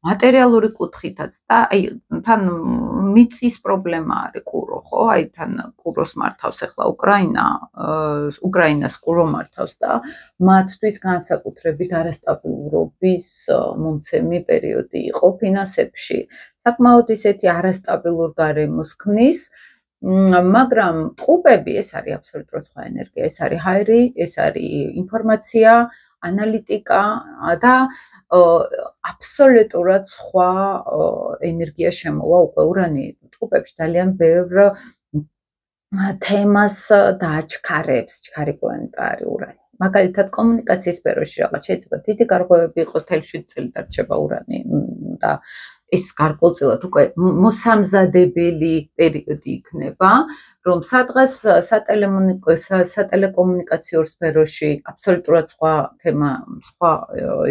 მატერიალური კუთხითაც და აი თან მიწის პრობლემა არის ყურო, ხო? აი თან ყუროს მართავს ახლა უკრაინას ყურო მართავს და მათთვის განსაკუთრებით არასტაბილურობის მომცემი პერიოდი იყო ფინანსებში. საკმაოდ ისეთი არასტაბილურ გარემოს ქმნის. მაგრამ ტყუპები ეს არის აბსოლუტურად სხვა ენერგია, ეს არის ჰაერი, ეს არის ინფორმაცია, ანალიტიკა და აბსოლუტურად სხვა ენერგია შემოვა უკვე ურანი ტყუპებში ძალიან ბევრ თემას დააჩქარებს, ჩქარი პლანეტა არის ურანი. მაგალითად კომუნიკაციის სფეროში რაღაც შეიძლება დიდი გარღვევები იყოს, 7 წელი დარჩება ურანი და ეს გარკვეულწილად უკვე მოსამზადებელი პერიოდი იქნება, რომ სადღაც სატელეკომუნიკაციო სფეროში აბსოლუტურად სხვა თემა, სხვა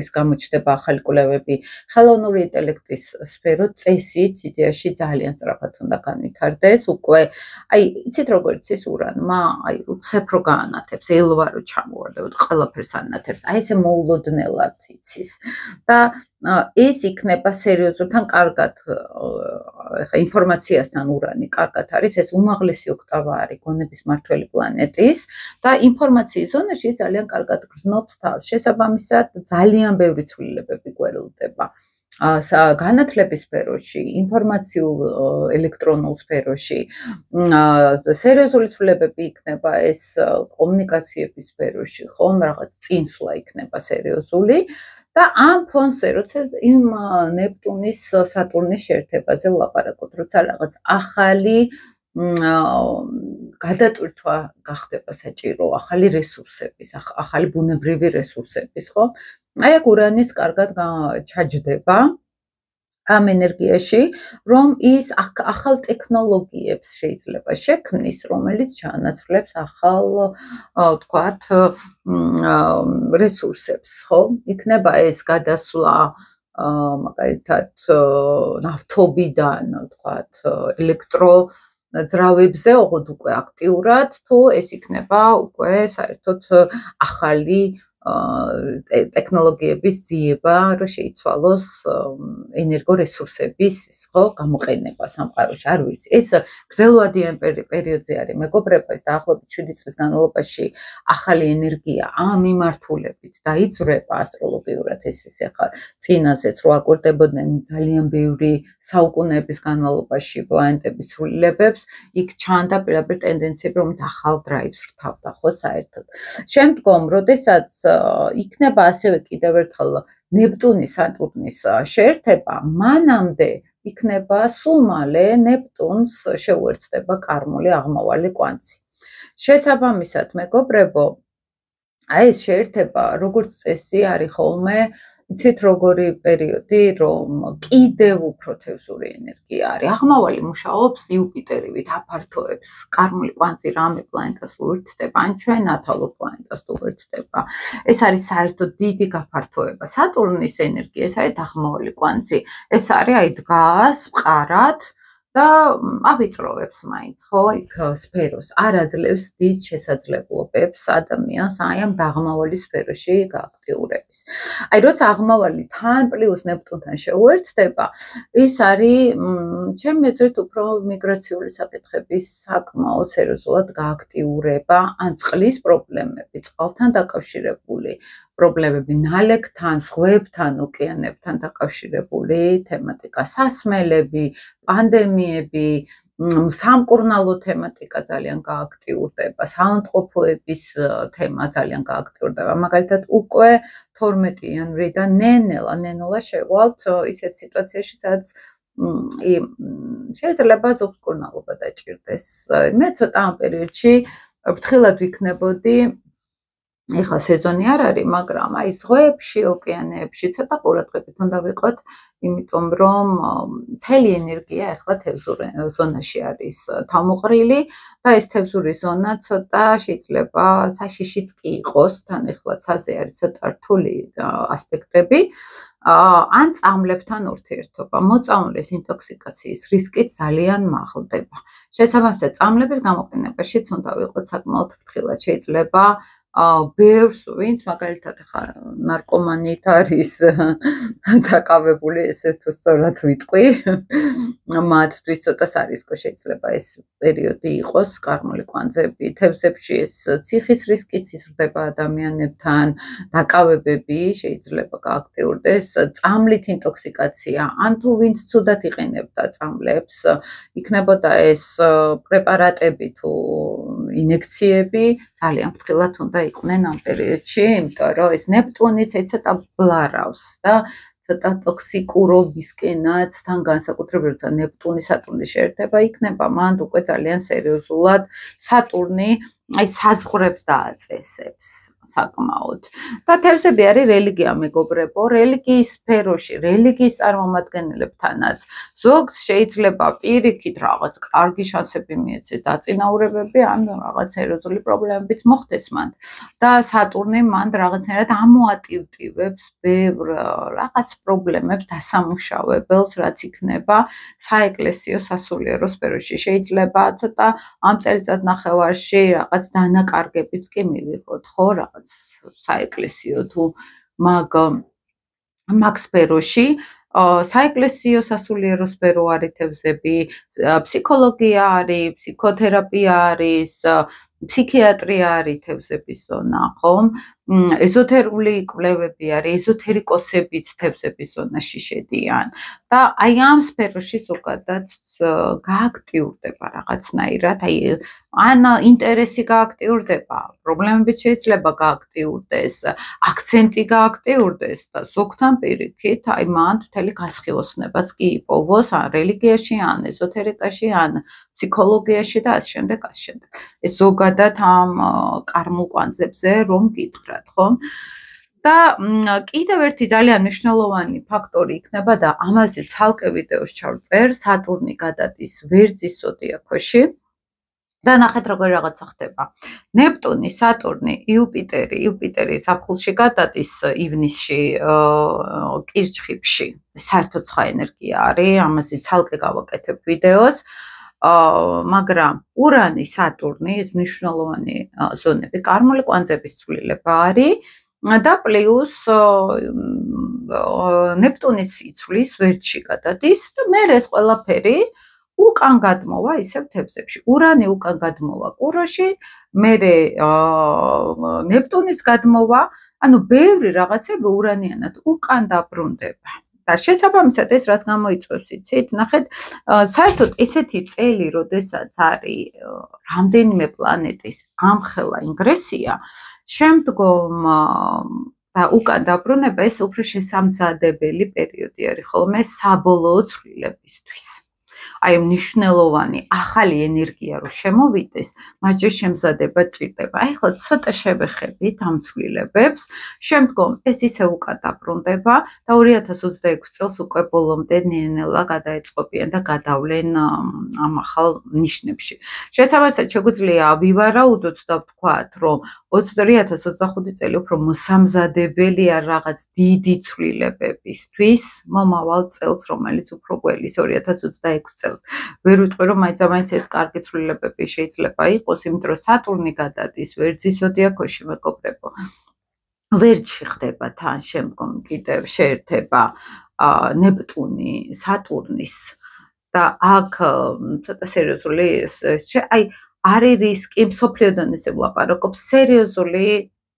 ის გამოჩნდება ახალი კვლევები, ხელოვნური ინტელექტის სფერო წესით იდეაში ძალიან სწრაფად უნდა განვითარდეს, უკვე აი იცით როგორც ის ურანმა, აი უცებ რო გაანათებს, ელვა რო ჩამოვარდებოდ, ყველაფერს ანათებს, აი ესე მოულოდნელად იცის და ეს იქნება სერიოზულად თან კარგად ხა ინფორმაციასთან ურანი კარგად არის ეს უმაღლესი ოქტავა არის გონების მართველი პლანეტის და ინფორმაციის ზონაში ძალიან კარგად გრძნობს თავს. შესაბამისად ძალიან ბევრი ცვლილებები გვერდდება. განათლების სფეროში, ინფორმაციულ ელექტრონულ სფეროში, სერიოზული ცვლილებები იქნება ეს კომუნიკაციების სფეროში, ხომ რაღაც წინსვლა იქნება სერიოზული. და ამ ფონზე, როცა იმ ნეპტუნის სატურნის შეერთებაზე ვლაპარაკობ, როცა რაღაც ახალი გადატვირთვა გახდება საჭირო, ახალი რესურსების, ახალი ბუნებრივი რესურსების, ხო? აი აქ ურანის კარგად ჩაჯდება ამ ენერგიაში, რომ ის ახალ ტექნოლოგიებს შეიძლება შექმნის, რომელიც ჩაანაცვლებს ახალ, ვთქვათ, რესურსებს, ხო? იქნება ეს გადასვლა მაგალითად ნავთობიდან, ვთქვათ, ელექტროძრავებზე, ოღონდ უკვე აქტიურად, თუ ეს იქნება უკვე საერთოდ ახალი ტექნოლოგიების ძიება, რომ შეიცვალოს ენერგორესურსების, ხო, გამოყენება სამყაროში, არ ვიცი. ეს გრძელვადიან პერიოდზე არის მეგობრება, ეს დაახლოებით 7 წლის განმავლობაში ახალი ენერგია ამ მიმართულებით დაიძვრება ასტროლოგიურად ეს ახლა წინასეც რო აკვირდებოდნენ ძალიან ბევრი საუკუნეების განმავლობაში პლანეტების ცვლილებებს, იქ ჩანდა პირდაპირ ტენდენციები, რომელიც ახალ დრაივს რთავდა, ხო, საერთოდ. შემდგომ, როდესაც იქნება ასევე კიდევ ერთხელ ნეპტუნის სატურნის შეერთება, მანამდე იქნება სულ მალე ნეპტუნს შეუერთდება კარმული აღმავალი კვანძი. შესაბამისად, მეგობრებო, აი ეს შეერთება როგორც წესი არის ხოლმე იცით როგორი პერიოდი, რომ კიდევ უფრო თევზური ენერგია არის. აღმავალი მუშაობს იუპიტერივით, აფართოებს კარმული კვანძი რამე პლანეტას რო უერთდება, ან ჩვენ ათალურ პლანეტას თუ უერთდება. ეს არის საერთოდ დიდი გაფართოება. სატურნის ენერგია, ეს არის აღმავალი კვანძი. ეს არის აი დგას მყარად და ავიწროვებს მაინც, ხო, იქ სფეროს არ აძლევს დიდ შესაძლებლობებს ადამიანს აი ამ დაღმავალი სფეროში გააქტიურების. აი როცა აღმავალი თან პლუს ნეპტუნთან შეუერთდება, ეს არის ჩემი აზრით უფრო მიგრაციული საკითხების საკმაოდ სერიოზულად გააქტიურება ან წყლის პრობლემები, წყალთან დაკავშირებული პრობლემები, ნალექთან, ზღვებთან, ოკეანეებთან დაკავშირებული თემატიკა, სასმელები, პანდემიები, სამკურნალო თემატიკა ძალიან გააქტიურდება, საავადმყოფოების თემა ძალიან გააქტიურდება. მაგალითად, უკვე 12 იანვრიდან ნელა შევალთ ისეთ სიტუაციაში, სადაც შეიძლება ზოგკურნალობა დაჭირდეს. მე ცოტა ამ პერიოდში ფრთხილად ვიქნებოდი. ეხლა სეზონი არ არის, მაგრამ აი ზღვებში, ოკეანეებში ცოტა ყურადღებით უნდა ვიყოთ, იმიტომ რომ მთელი ენერგია ეხლა თევზურ ზონაში არის თავმოყრილი და ეს თევზური ზონა ცოტა შეიძლება საშიშიც კი იყოს, თან ეხლა ცაზე არის ცოტა რთული ასპექტები. ან წამლებთან ურთიერთობა. მოწამვლის ინტოქსიკაციის რისკი ძალიან მაღლდება. შესაბამისად, წამლების გამოყენებაშიც უნდა ვიყოთ საკმაოდ ფრთხილად. შეიძლება ბევრს, ვინც მაგალითად ხა ნარკომანით არის დაკავებული, ესე თუ სწორად ვიტყვი, მათთვის ცოტა სარისკო შეიძლება ეს პერიოდი იყოს, კარმული კვანძები, თევზებში ეს ციხის რისკიც იზრდება ადამიანებთან, დაკავებები შეიძლება გააქტიურდეს, წამლით ინტოქსიკაცია, ან თუ ვინც ცუდად იყენებდა წამლებს, იქნებოდა ეს პრეპარატები თუ ინექციები, ძალიან ფრთხილად უნდა იყვნენ ამ პერიოდში, იმიტომ რომ ეს ნეპტუნიც ცოტა ბლარავს და ცოტა ტოქსიკურობისკენაც თან განსაკუთრებით როცა ნეპტუნი სატურნი შეერთება იქნება, მან უკვე ძალიან სერიოზულად სატურნი აი საზღვრებს დააწესებს საკმაოდ. და თევზები არის რელიგია მეგობრებო, რელიგიის სფეროში, რელიგიის წარმომადგენლებთანაც ზოგს შეიძლება პირიქით რაღაც კარგი შანსები მიეცეს დაწინაურებები, ან რაღაც სერიოზული პრობლემებიც მოხდეს მან. და სატურნი მან რაღაცნაირად ამოატივტივებს ბევრ რაღაც პრობლემებს დასამუშავებელს, რაც იქნება საეკლესიო სასულიერო სფეროში. შეიძლება ცოტა ამ წელიწადნახევარში რაღაც დანაკარგებიც კი მივიღოთ, ხო, რაღაც საეკლესიო თუ მაგ სფეროში. საეკლესიო სასულიერო სფერო არის თევზები, ფსიქოლოგია არის, ფსიქოთერაპია არის, ფსიქიატრია არის თევზების ზონა, ხო? ეზოთერული კვლევები არის, ეზოთერიკოსებიც თევზების ზონაში შედიან. და აი ამ სფეროში ზოგადად გააქტიურდება რაღაცნაირად, აი ან ინტერესი გააქტიურდება, პრობლემებიც შეიძლება გააქტიურდეს, აქცენტი გააქტიურდეს და ზოგთან პირიქით, აი მან მთელი გასხივოსნებაც კი იპოვოს ან რელიგიაში, ან ეზოთერიკაში, ან ფსიქოლოგიაში და ასე შემდეგ, ასე შემდეგ. ეს ზოგადად ამ კარმულ კვანძებზე რომ გითხრათ, ხო? და კიდევ ერთი ძალიან მნიშვნელოვანი ფაქტორი იქნება და ამაზე ცალკე ვიდეოს ჩავწერ, სატურნი გადადის ვერძის ზოდიაქოში. და ნახეთ როგორ რაღაცა ხდება. ნეპტუნი, სატურნი, იუპიტერი ზაფხულში გადადის ივნისში კირჩხიბში. საერთოდ სხვა ენერგია არის, ამაზე ცალკე გავაკეთებ ვიდეოს. მაგრამ ურანი, სატურნი, ეს მნიშვნელოვანი ზონები, კარმული კვანძების ცვლილება არის. და პლუს ნეპტუნის იცვლის ვერტში გადადის და მე ეს ყველაფერი უკან გადმოვა ისევ თევზებში. ურანი უკან გადმოვა კუროში, მე ნეპტუნის გადმოვა, ანუ ბევრი რაღაცები ურანიანად უკან დაბრუნდება. და შესაბამისად ეს რას გამოიწვევს იცით? ნახეთ, საერთოდ ესეთი წელი, როდესაც არის რამდენიმე პლანეტის ამხელა ინგრესია, შემდგომ და უკან დაბრუნება ეს უფრო შესამზადებელი პერიოდი არის ხოლმე საბოლოო ცვლილებისთვის. აი მნიშვნელოვანი ახალი ენერგია რო შემოვიდეს, მასჯერ შემზადება ჭირდება. აი ხო ცოტა შევეხებით ამ ცვლილებებს, შემდგომ ეს ისე უკან დაბრუნდება და 2026 წელს უკვე ბოლომდე ნელა გადაეწყობიან და გადავლენ ამ ახალ ნიშნებში. შესაბამისად შეგვიძლია ვივარაუდოთ და ვთქვათ, რომ 2025 წელი უფრო მოსამზადებელია რაღაც დიდი ცვლილებებისთვის, მომავალ წელს, რომელიც უფრო გველის 2026 წელს. ვერ ვიტყვი, რომ მაინც ეს კარგი ცვლილებები შეიძლება იყოს, იმიტომ რომ სატურნი გადადის ვერძის ზოდიაქოში, მეგობრებო. ვერძში ხდება თან შემდგომ კიდევ შეერთება ნეპტუნი სატურნის და აქ ცოტა სერიოზული აი არ არის რისკი მსოფლიო დონეზე ვლაპარაკობ სერიოზული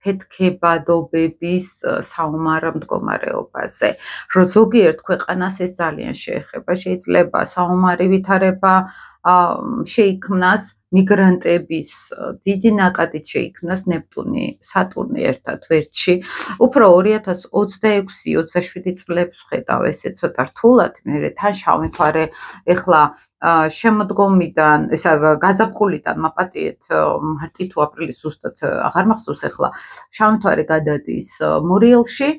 ფეთქებადობების საომარ მდგომარეობაზე, რომ ზოგიერთ ქვეყანას ეს ძალიან შეეხება. შეიძლება საომარი ვითარება შეიქმნას მიგრანტების დიდი ნაკადით შეიქმნას ნეპტუნი, სატურნი ერთად ვერთში. უფრო 2026-27 წლებს ხედავ ესე ცოტა რთულად, მე თან შავი მთვარე ეხლა შემოდგომიდან, ესა გაზაფხულიდან მაპატიეთ მარტი თუ აპრილი ზუსტად აღარ მახსოვს ეხლა, შავი მთვარე გადადის მორიელში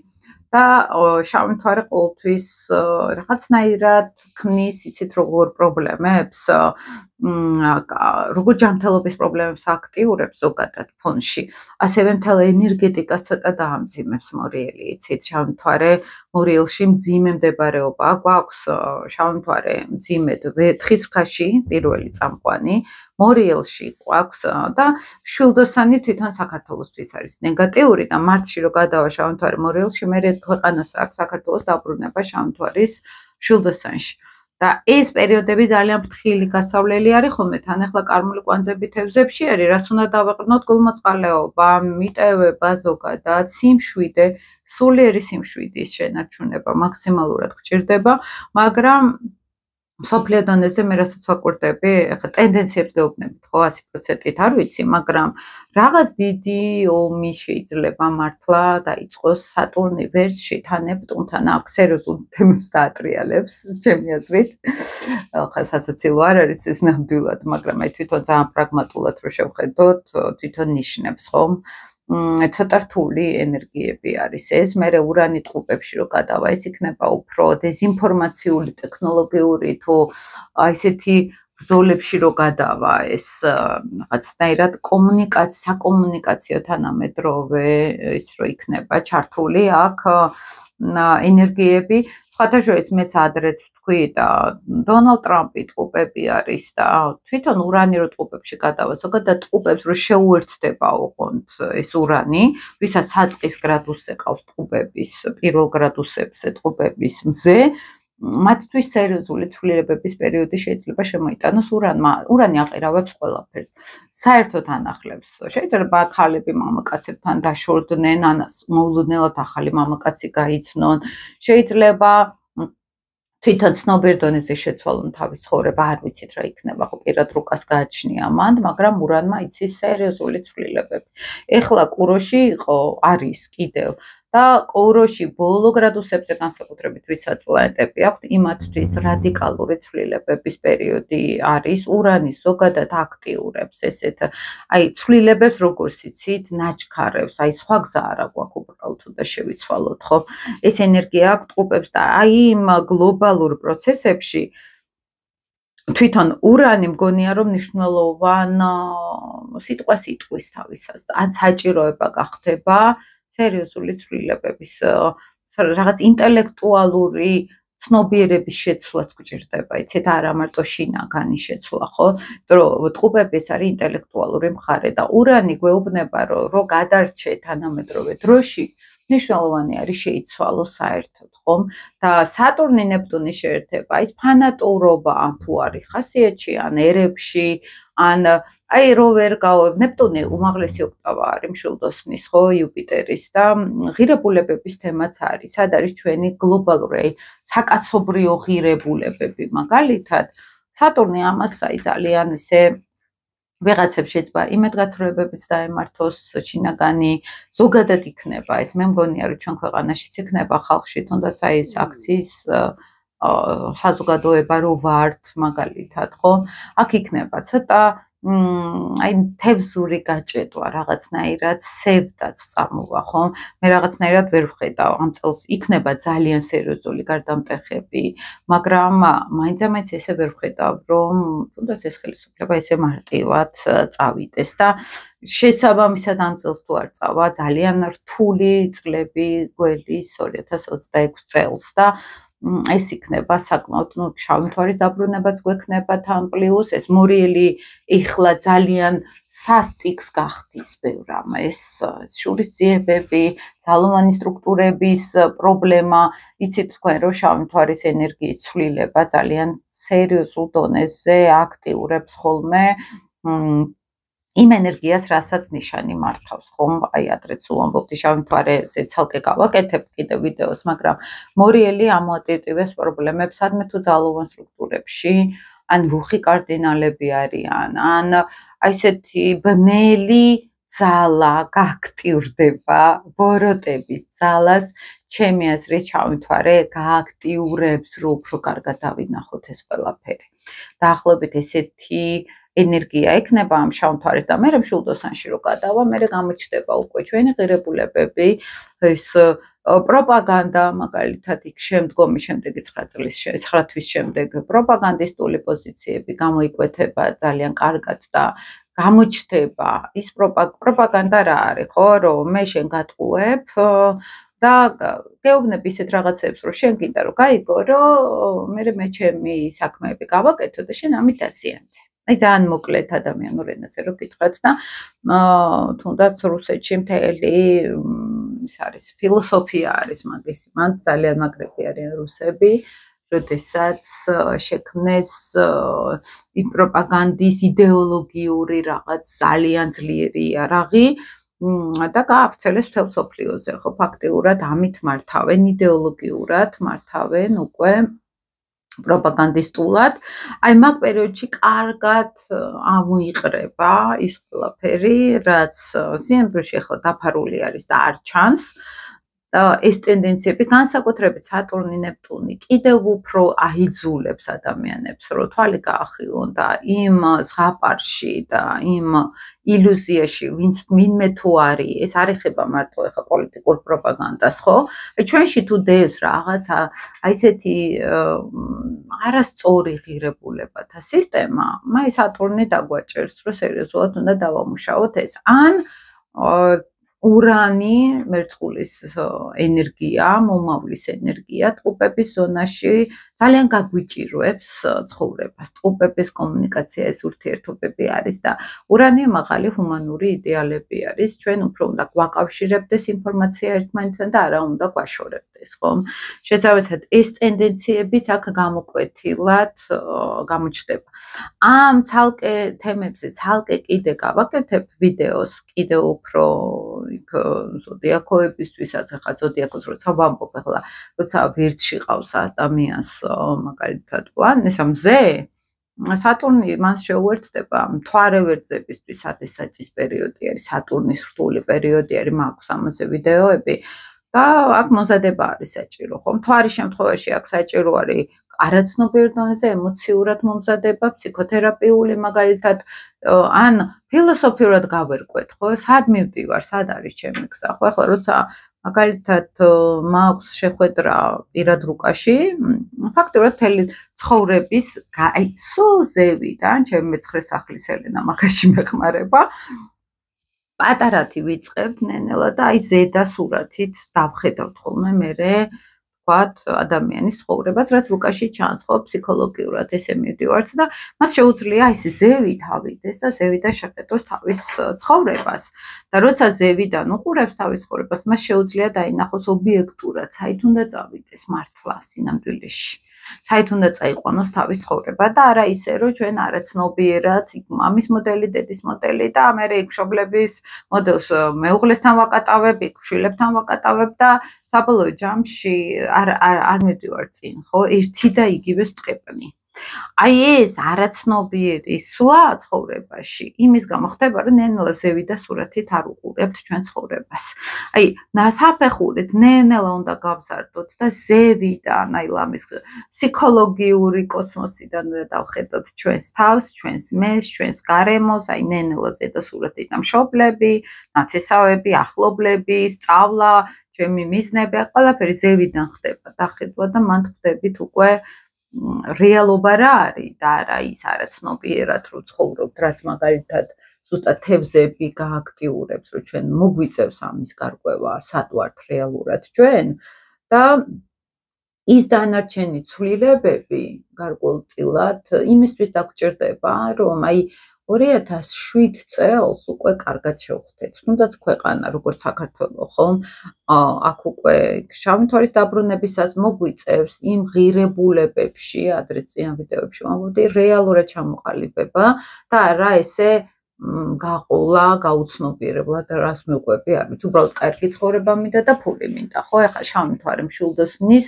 და შავი მთვარე ყოველთვის რაღაცნაირად ქმნის, იცით როგორ პრობლემებს, როგორ ჯანმრთელობის პრობლემებს აქტიურებს ზოგადად ფონში, ასევე მთელ ენერგეტიკას ცოტა დაამძიმებს მორიელი, იცით, შავი მთვარე მორიელში მძიმე მდებარეობა გვაქვს, შავი მთვარე მძიმედ თხის-რქაში პირველი წამყვანი, მორიელში გვაქვს და შვილდოსანი თვითონ საქართველოსთვის არის ნეგატიური და მარტში რო გადავა შავი მთვარე მორიელში, მე ქვეყანას აქვს საქართველოს დაბრუნება შავი მთვარის შვილდოსანში. და ეს პერიოდები ძალიან ფრთხილი გასავლელი არის ხოლმე თან ახლა კარმული კვანძები თევზებში არის, რას უნდა დავეყრდნოთ გულმოწყალეობა, მიტევება ზოგადად, სიმშვიდე, სულიერი სიმშვიდის შენარჩუნება მაქსიმალურად გჭირდება, მაგრამ მსოფლიო დონეზე მე რასაც ვაკვირდები, ახლა ტენდენციებს გეუბნებით, ხო, 100%-ით არ ვიცი, მაგრამ რაღაც დიდი ომი შეიძლება მართლა დაიწყოს სატურნი ვერსში თან ნეპტუნთან, აქ სერიოზულ თემებს დაატრიალებს, ჩემი აზრით. ახლა სასაცილო არ არის ეს ნამდვილად, მაგრამ აი თვითონ ძალიან პრაგმატულად რო შევხედოთ, თვითონ ნიშნებს, ხო? ცოტა რთული ენერგიები არის ეს, მერე ურანი ტყუპებში რო გადავა, ეს იქნება უფრო დეზინფორმაციული ტექნოლოგიური თუ ესეთი ბრძოლებში რო გადავა, ეს რაღაცნაირად საკომუნიკაციო თანამედროვე ის რო იქნება ჩართული აქ ენერგიები. სხვათა შორის მეც ადრეც ვთქვი და დონალდ ტრამპი ტყუპები არის და თვითონ ურანი რო ტყუპებში გადავა, ზოგადად ტყუპებს რო შეუერთდება ოღონდ ეს ურანი, ვისაც საწყის გრადუსზე ყავს ტყუპების, პირველ გრადუსებზე ტყუპების მზე, მათთვის სერიოზული ცვლილებების პერიოდი შეიძლება შემოიტანოს ურანმა. ურანი აყირავებს ყველაფერს. საერთოდ ანახლებს. შეიძლება ქალები მამაკაცებთან დაშორდნენ, ანას მოულოდნელად ახალი მამაკაცი გაიცნონ. შეიძლება თვითონ ცნობილ დონეზე შეცვალონ თავის ცხოვრება, არ ვიცით რა იქნება, ხო პირად რუკას გააჩნია მან, მაგრამ ურანმა იცის სერიოზული ცვლილებები. ეხლა კუროში იყო, არის კიდევ და კუროში ბოლო გრადუსებზე განსაკუთრებით ვისაც პლანეტები აქვთ, იმათთვის რადიკალური ცვლილებების პერიოდი არის. ურანი ზოგადად აქტიურებს ესეთ აი ცვლილებებს, როგორც იცით, ნაჩქარევს, აი სხვა გზა არ აქვს უბრალოდ და შევიცვალოთ, ხო? ეს ენერგია აქვს ტყუპებს და აი იმ გლობალურ პროცესებში თვითონ ურანი მგონია რომ მნიშვნელოვან სიტყვას იტყვის თავისას. ან საჭიროება გახდება სერიოზული ცვლილებების რაღაც ინტელექტუალური ცნობიერების შეცვლაც გჭირდება, იცით, არა მარტო შინაგანი შეცვლა, ხო? იმიტომ რომ ტყუპები ეს არის ინტელექტუალური მხარე და ურანი გვეუბნება, რომ რო გადარჩე თანამედროვე დროში, მნიშვნელოვანი არის შეიცვალოს საერთოდ, ხომ? და სატურნი ნეპტუნი შეერთება, ის ფანატურობა თუ არის ხასიათში, ან ერებში, ან აი რო ვერ გავებ, ნეპტუნი უმაღლესი ოქტავა არის მშვილდოსნის, ხო, იუპიტერის და ღირებულებების თემაც არის. სად არის ჩვენი გლობალური საკაცობრიო ღირებულებები, მაგალითად, სატურნი ამას აი ძალიან ისე ვიღაცებს შეიძლება იმედგაცრუებებიც დაემართოს, შინაგანი ზოგადად იქნება ეს. მე მგონია რომ ჩვენ ქვეყანაშიც იქნება ხალხში თუნდაც აი ეს აქციის საზოგადოება რო ვართ მაგალითად, ხო? აქ იქნება ცოტა აი თევზური გაჭედვა რაღაცნაირად სევდაც წამოვა, ხო? მე რაღაცნაირად ვერ ვხედავ ამ წელს იქნება ძალიან სერიოზული გარდამტეხები, მაგრამ მაინც ესე ვერ ვხედავ, რომ თუნდაც ეს ხელისუფლება ესე მარტივად წავიდეს და შესაბამისად ამ წელს თუ არ წავა, ძალიან რთული წლები გველის 2026 წელს და ეს იქნება საკმაოდ, ну, შავი მთვარის დაბრუნებაც გვექნება თან პლუს ეს მორიელი ეხლა ძალიან სასტიკს გახდის ბევრ რამ, ეს შურისძიებები, ძალოვანი სტრუქტურების პრობლემა, იცით თქვენ რომ შავი მთვარის ენერგიის ცვლილება ძალიან სერიოზულ დონეზე აქტიურებს ხოლმე იმ ენერგიას, რასაც ნიშანი მართავს, ხომ? აი, ადრეც სულ ამბობდი, შავი მთვარეზე ცალკე გავაკეთებ კიდე ვიდეოს, მაგრამ მორიელი ამოატირტივებს პრობლემებს სადმე თუ ძალოვან სტრუქტურებში, ან რუხი კარდინალები არიან, ან აი ესეთი ბნელი ძალა გააქტიურდება, ბოროტების ძალას, ჩემი აზრით, შავი მთვარე გააქტიურებს, რომ უფრო კარგად დავინახოთ ეს ყველაფერი. დაახლოებით ესეთი ენერგია ექნება ამ შავ მთვარეს და მე მშულდოსანში რო გადავა, მე გამოჩნდება უკვე ჩვენი ღირებულებები, ეს პროპაგანდა, მაგალითად, იქ შემდეგი 9 წლის 9 თვის შემდეგ პროპაგანდისტული პოზიციები გამოიკვეთება ძალიან კარგად და გამოჩნდება ის პროპაგანდა რა არის, ხო, რომ მე შენ გატყუებ და გეუბნებ ისეთ რაღაცებს, რომ შენ გინდა რომ გაიგო, რომ მე ჩემი საქმეები გავაკეთო და შენ ამით დაზიანდე. აი ძალიან მოკლედ ადამიანურ ენაზე რო გითხრათ და თუნდაც რუსეთში მთელი ის არის ფილოსოფია არის მაგისი, მან ძალიან მაგრები არიან რუსები, როდესაც შექმნეს იმ პროპაგანდის იდეოლოგიური რაღაც ძალიან ძლიერი იარაღი და გაავრცელეს მთელ მსოფლიოზე, ხო, ფაქტიურად ამით მართავენ, იდეოლოგიურად მართავენ უკვე პროპაგანდისტულად. აი მაგ პერიოდში კარგად ამოიყრება ის ყველაფერი, რაც სინამდვილეში ახლა დაფარული არის და არ ჩანს. ეს ტენდენციები განსაკუთრებით სატურნი, ნეპტუნი კიდევ უფრო აიძულებს ადამიანებს, რომ თვალი გაახილონ და იმ ზღაპარში და იმ ილუზიაში, ვინც ვინმე თუ არის, ეს არ ეხება მარტო ახლა პოლიტიკურ პროპაგანდას, ხო? ჩვენში თუ დევს რაღაც აი ესეთი არასწორი ღირებულებათა სისტემა, მაი სატურნი დაგვაჭერს, რომ სერიოზულად უნდა დავამუშაოთ ეს. ან ურანი, მერწყულის ენერგია, მომავლის ენერგია ტყუპების ზონაში ძალიან გაგვიჭირვებს ცხოვრებას. ტყუპების კომუნიკაცია ეს ურთიერთობები არის და ურანი მაღალი ჰუმანური იდეალები არის. ჩვენ უფრო უნდა გვაკავშირებდეს ინფორმაცია ერთმანეთთან და არა უნდა გვაშორებდეს, ხომ? შესაბამისად, ეს ტენდენციებიც აქ გამოკვეთილად გამოჩნდება. ამ ცალკე თემებზე ცალკე კიდე გავაკეთებ ვიდეოს, კიდე უფრო იქ ზოდიაქოებისთვისაც, ახლა ზოდიაქოს როცა ვამბობ, ახლა როცა ვირთში ყავს ადამიანს მაგალითად პლანეტა მზე, სატურნი მას შეუერთდება მთვარე ვერძებისთვის, სადესაც ის პერიოდი არის, სატურნის რთული პერიოდი არის, მაქვს ამაზე ვიდეოები და აქ მომზადება არის საჭირო, ხო? მთვარის შემთხვევაში აქ საჭირო არის არაცნობიერ დონეზე ემოციურად მომზადება, ფსიქოთერაპიული მაგალითად, ან ფილოსოფიურად გავერკვეთ, ხო? სად მივდივარ, სად არის ჩემი გზა, ხო? ახლა როცა მაგალითად მაქვს შეხვედრა პირად რუკაში, ფაქტობრივად მთელი ცხოვრების, აი, სულ ზევიდან, ჩემი მეცხრე სახლის ელენა მაგაში მეხმარება, პატარათი ვიწყებთ ნენელა და აი ზედა სურათით დავხედავთ ხოლმე მერე ვთქვათ ადამიანის ცხოვრებას, რაც რუკაში ჩანს, ხო, ფსიქოლოგიურად ესე მივდივართ და მას შეუძლია ის ზევით ავიდეს და ზევიდან შეხედოს თავის ცხოვრებას. და როცა ზევიდან უყურებს თავის ცხოვრებას, მას შეუძლია დაინახოს ობიექტურად, საით უნდა წავიდეს მართლა სინამდვილეში. საით უნდა წაიყვანოს თავის ცხოვრება და არა ისე, რომ ჩვენ არაცნობიერად მამის მოდელი, დედის მოდელი და ამერე იქ მშობლების მოდელს მეუღლესთან ვაკატავებ, იქ შვილებთან ვაკატავებ და საბოლოო ჯამში არ მივდივარ წინ, ხო? ერთი და იგივე ვტყებნი. აი ეს არაცნობიერი სვლა ცხოვრებაში, იმის გამო ხდება, რომ ნენელა ზევით და სურათით არ უყურებთ ჩვენ ცხოვრებას. აი, საფეხურით ნენელა უნდა გავზარდოთ და ზევიდან, აი ლამის ფსიქოლოგიური კოსმოსიდან დავხედოთ ჩვენს თავს, ჩვენს მეს, ჩვენს გარემოს, აი ნენელა ზედა სურათით და მშობლები, ნათესავები, ახლობლები, სწავლა, ჩემი მიზნები, ყველაფერი ზევიდან ხდება, დახედვა და მან ხდებით უკვე რეალობა რა არის და არა ის არაცნობიერად რო ცხოვრობთ, რაც მაგალითად ზუსტად თევზები გააქტიურებს, რომ ჩვენ მოგვიწევს ამის გარკვევა, სად ვართ რეალურად ჩვენ და ის დანარჩენი ცვლილებები გარკვეულწილად იმისთვის დაგჭირდება, რომ აი 2007 წელს უკვე კარგად შევხვდეთ. თუნდაც ქვეყანა როგორც საქართველო, ხომ? აქ უკვე შავი მთვარის დაბრუნებისას მოგვიწევს იმ ღირებულებებში, ადრე წინა ვიდეოებში ვამბობდი, რეალურად ჩამოყალიბება და არა ესე გაყოლა, გაუცნობიერებლად რას მეუყვები არ ვიცი, უბრალოდ კარგი ცხოვრება მინდა და ფული მინდა, ხო? ეხლა შავი მთვარე მშვილდოსნის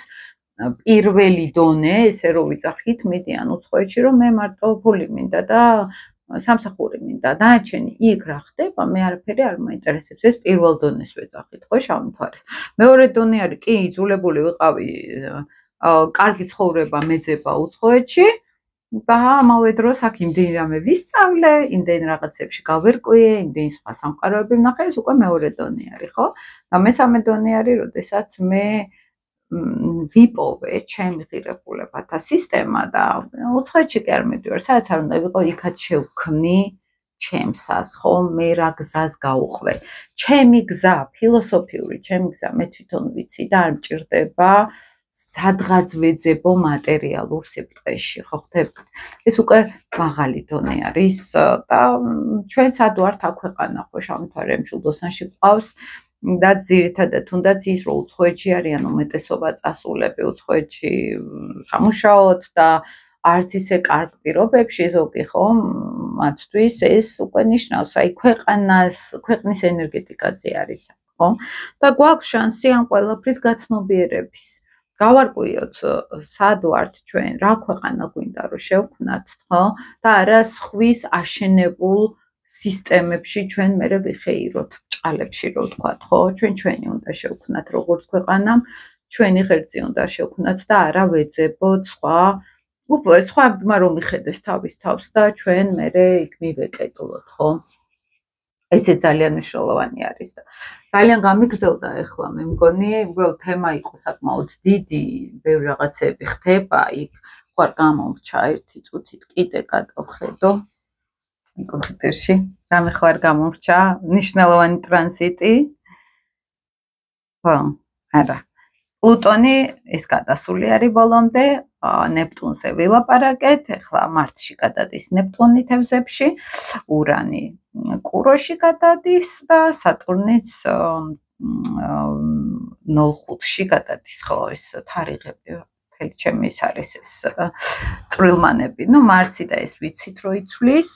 პირველი დონე, ესე რომ ვიძახით, მიდიან უცხოეთში, რომ მე მარტო ფული მინდა და სამსახური მინდა. დანარჩენი იქ რა ხდება, მე არაფერი არ მაინტერესებს. ეს პირველ დონეს ვეძახით, ხო, შავი მთვარეს. მეორე დონე არის, კი, იძულებული ვიყავი კარგი ცხოვრება მეძება უცხოეთში. და ამავე დროს აქ იმდენი რამე ვისწავლე, იმდენი რაღაცებში გავერკვიე, იმდენი სხვა სამყაროები ვნახე, ეს უკვე მეორე დონე არის, ხო? და მესამე დონე არის, როდესაც მე ვიპოვე ჩემი ღირებულებათა სისტემა და უცხოეთში კი არ მივდივარ, სადაც არ უნდა ვიყო, იქაც შევქმნი ჩემსას, ხო? მე რა გზას გავუყვე. ჩემი გზა, ფილოსოფიური ჩემი გზა, მე თვითონ ვიცი და არ მჭირდება სადღაც ვეძებო მატერიალურ სიბრტყეში, ხო ხდებთ? ეს უკვე მაღალი დონე არის და ჩვენ სად ვართ აქ ქვეყანა, ხო, შავი მთვარე მშვილდოსანში გვყავს და ძირითადად თუნდაც ის რომ უცხოეთში არიან უმეტესობა წასულები უცხოეთში სამუშაოდ და არც ისე კარგ პირობებში ზოგი ხო მათთვის ეს უკვე ნიშნავს აი ქვეყნის ენერგეტიკაზე არის ხო და გვაქვს შანსი ამ ყველაფრის გაცნობიერების გავარკვიოთ სად ვართ ჩვენ რა ქვეყანა გვინდა რომ შევქმნათ ხო და არა სხვის აშენებულ სისტემებში ჩვენ მერე ვიხეიროთ ჭყალებში რო ვთქვათ ხო ჩვენი უნდა შევქმნათ როგორც ქვეყანამ ჩვენი ღერძი უნდა შევქმნათ და არა ვეძებოთ სხვა რომ მიხედეს თავის თავს და ჩვენ მერე იქ მივეკეტულოთ ხო ესე ძალიან მნიშვნელოვანი არის და ძალიან გამიგრძელდა ახლა მე მგონი უბრალოდ თემა იყო საკმაოდ დიდი ბევრი რაღაცები ხდება იქ ხوار გამომრჩა ერთი წუთით კიდე გადავხედო კომპიუტერში რამე ხوار გამომრჩა ნიშნულოვანი ტრანზიტი ხო არა პლუტონი ეს გადასული არის ბოლომდე ნეპტუნზე ვილაპარაკეთ ახლა მარტში გადადის ნეპტუნი თევზებში ურანი კუროში გადადის და სატურნიც 05-ში გადადის ხო ეს თარიღები მთელი ჩემი ის არის ეს წვრილმანები ნუ მარსი და ეს ვიცით რომ იცვლის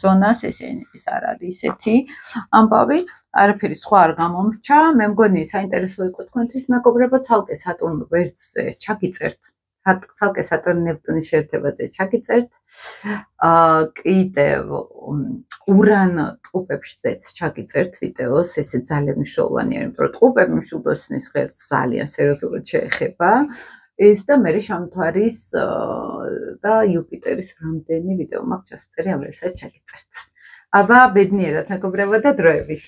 ზონას ესენი ის არ არის ისეთი ამბავი არაფერი სხვა არ გამომრჩა მე მგონი საინტერესო იყო თქვენთვის მეგობრებო ცალკე სატურნ ვერცხზე ჩაგიწერთ ცალკე სატურნ ნეპტუნის შეერთებაზე ჩაგიწერთ კიდევ ურან ტყუპებშიც ჩაგიწერთ ვიდეოს ესე ძალიან მნიშვნელოვანია იმიტომ რომ ტყუპები მშვილდოსნის ღერძს ძალიან სერიოზულად შეეხება ეს და მე შამთვარის და იუპიტერის რამდენი ვიდეო მაქვს ჩასწერი ამ ერთსაც ჩაგიწერთ აბა ბედნიერად მეგობრებო და დროებით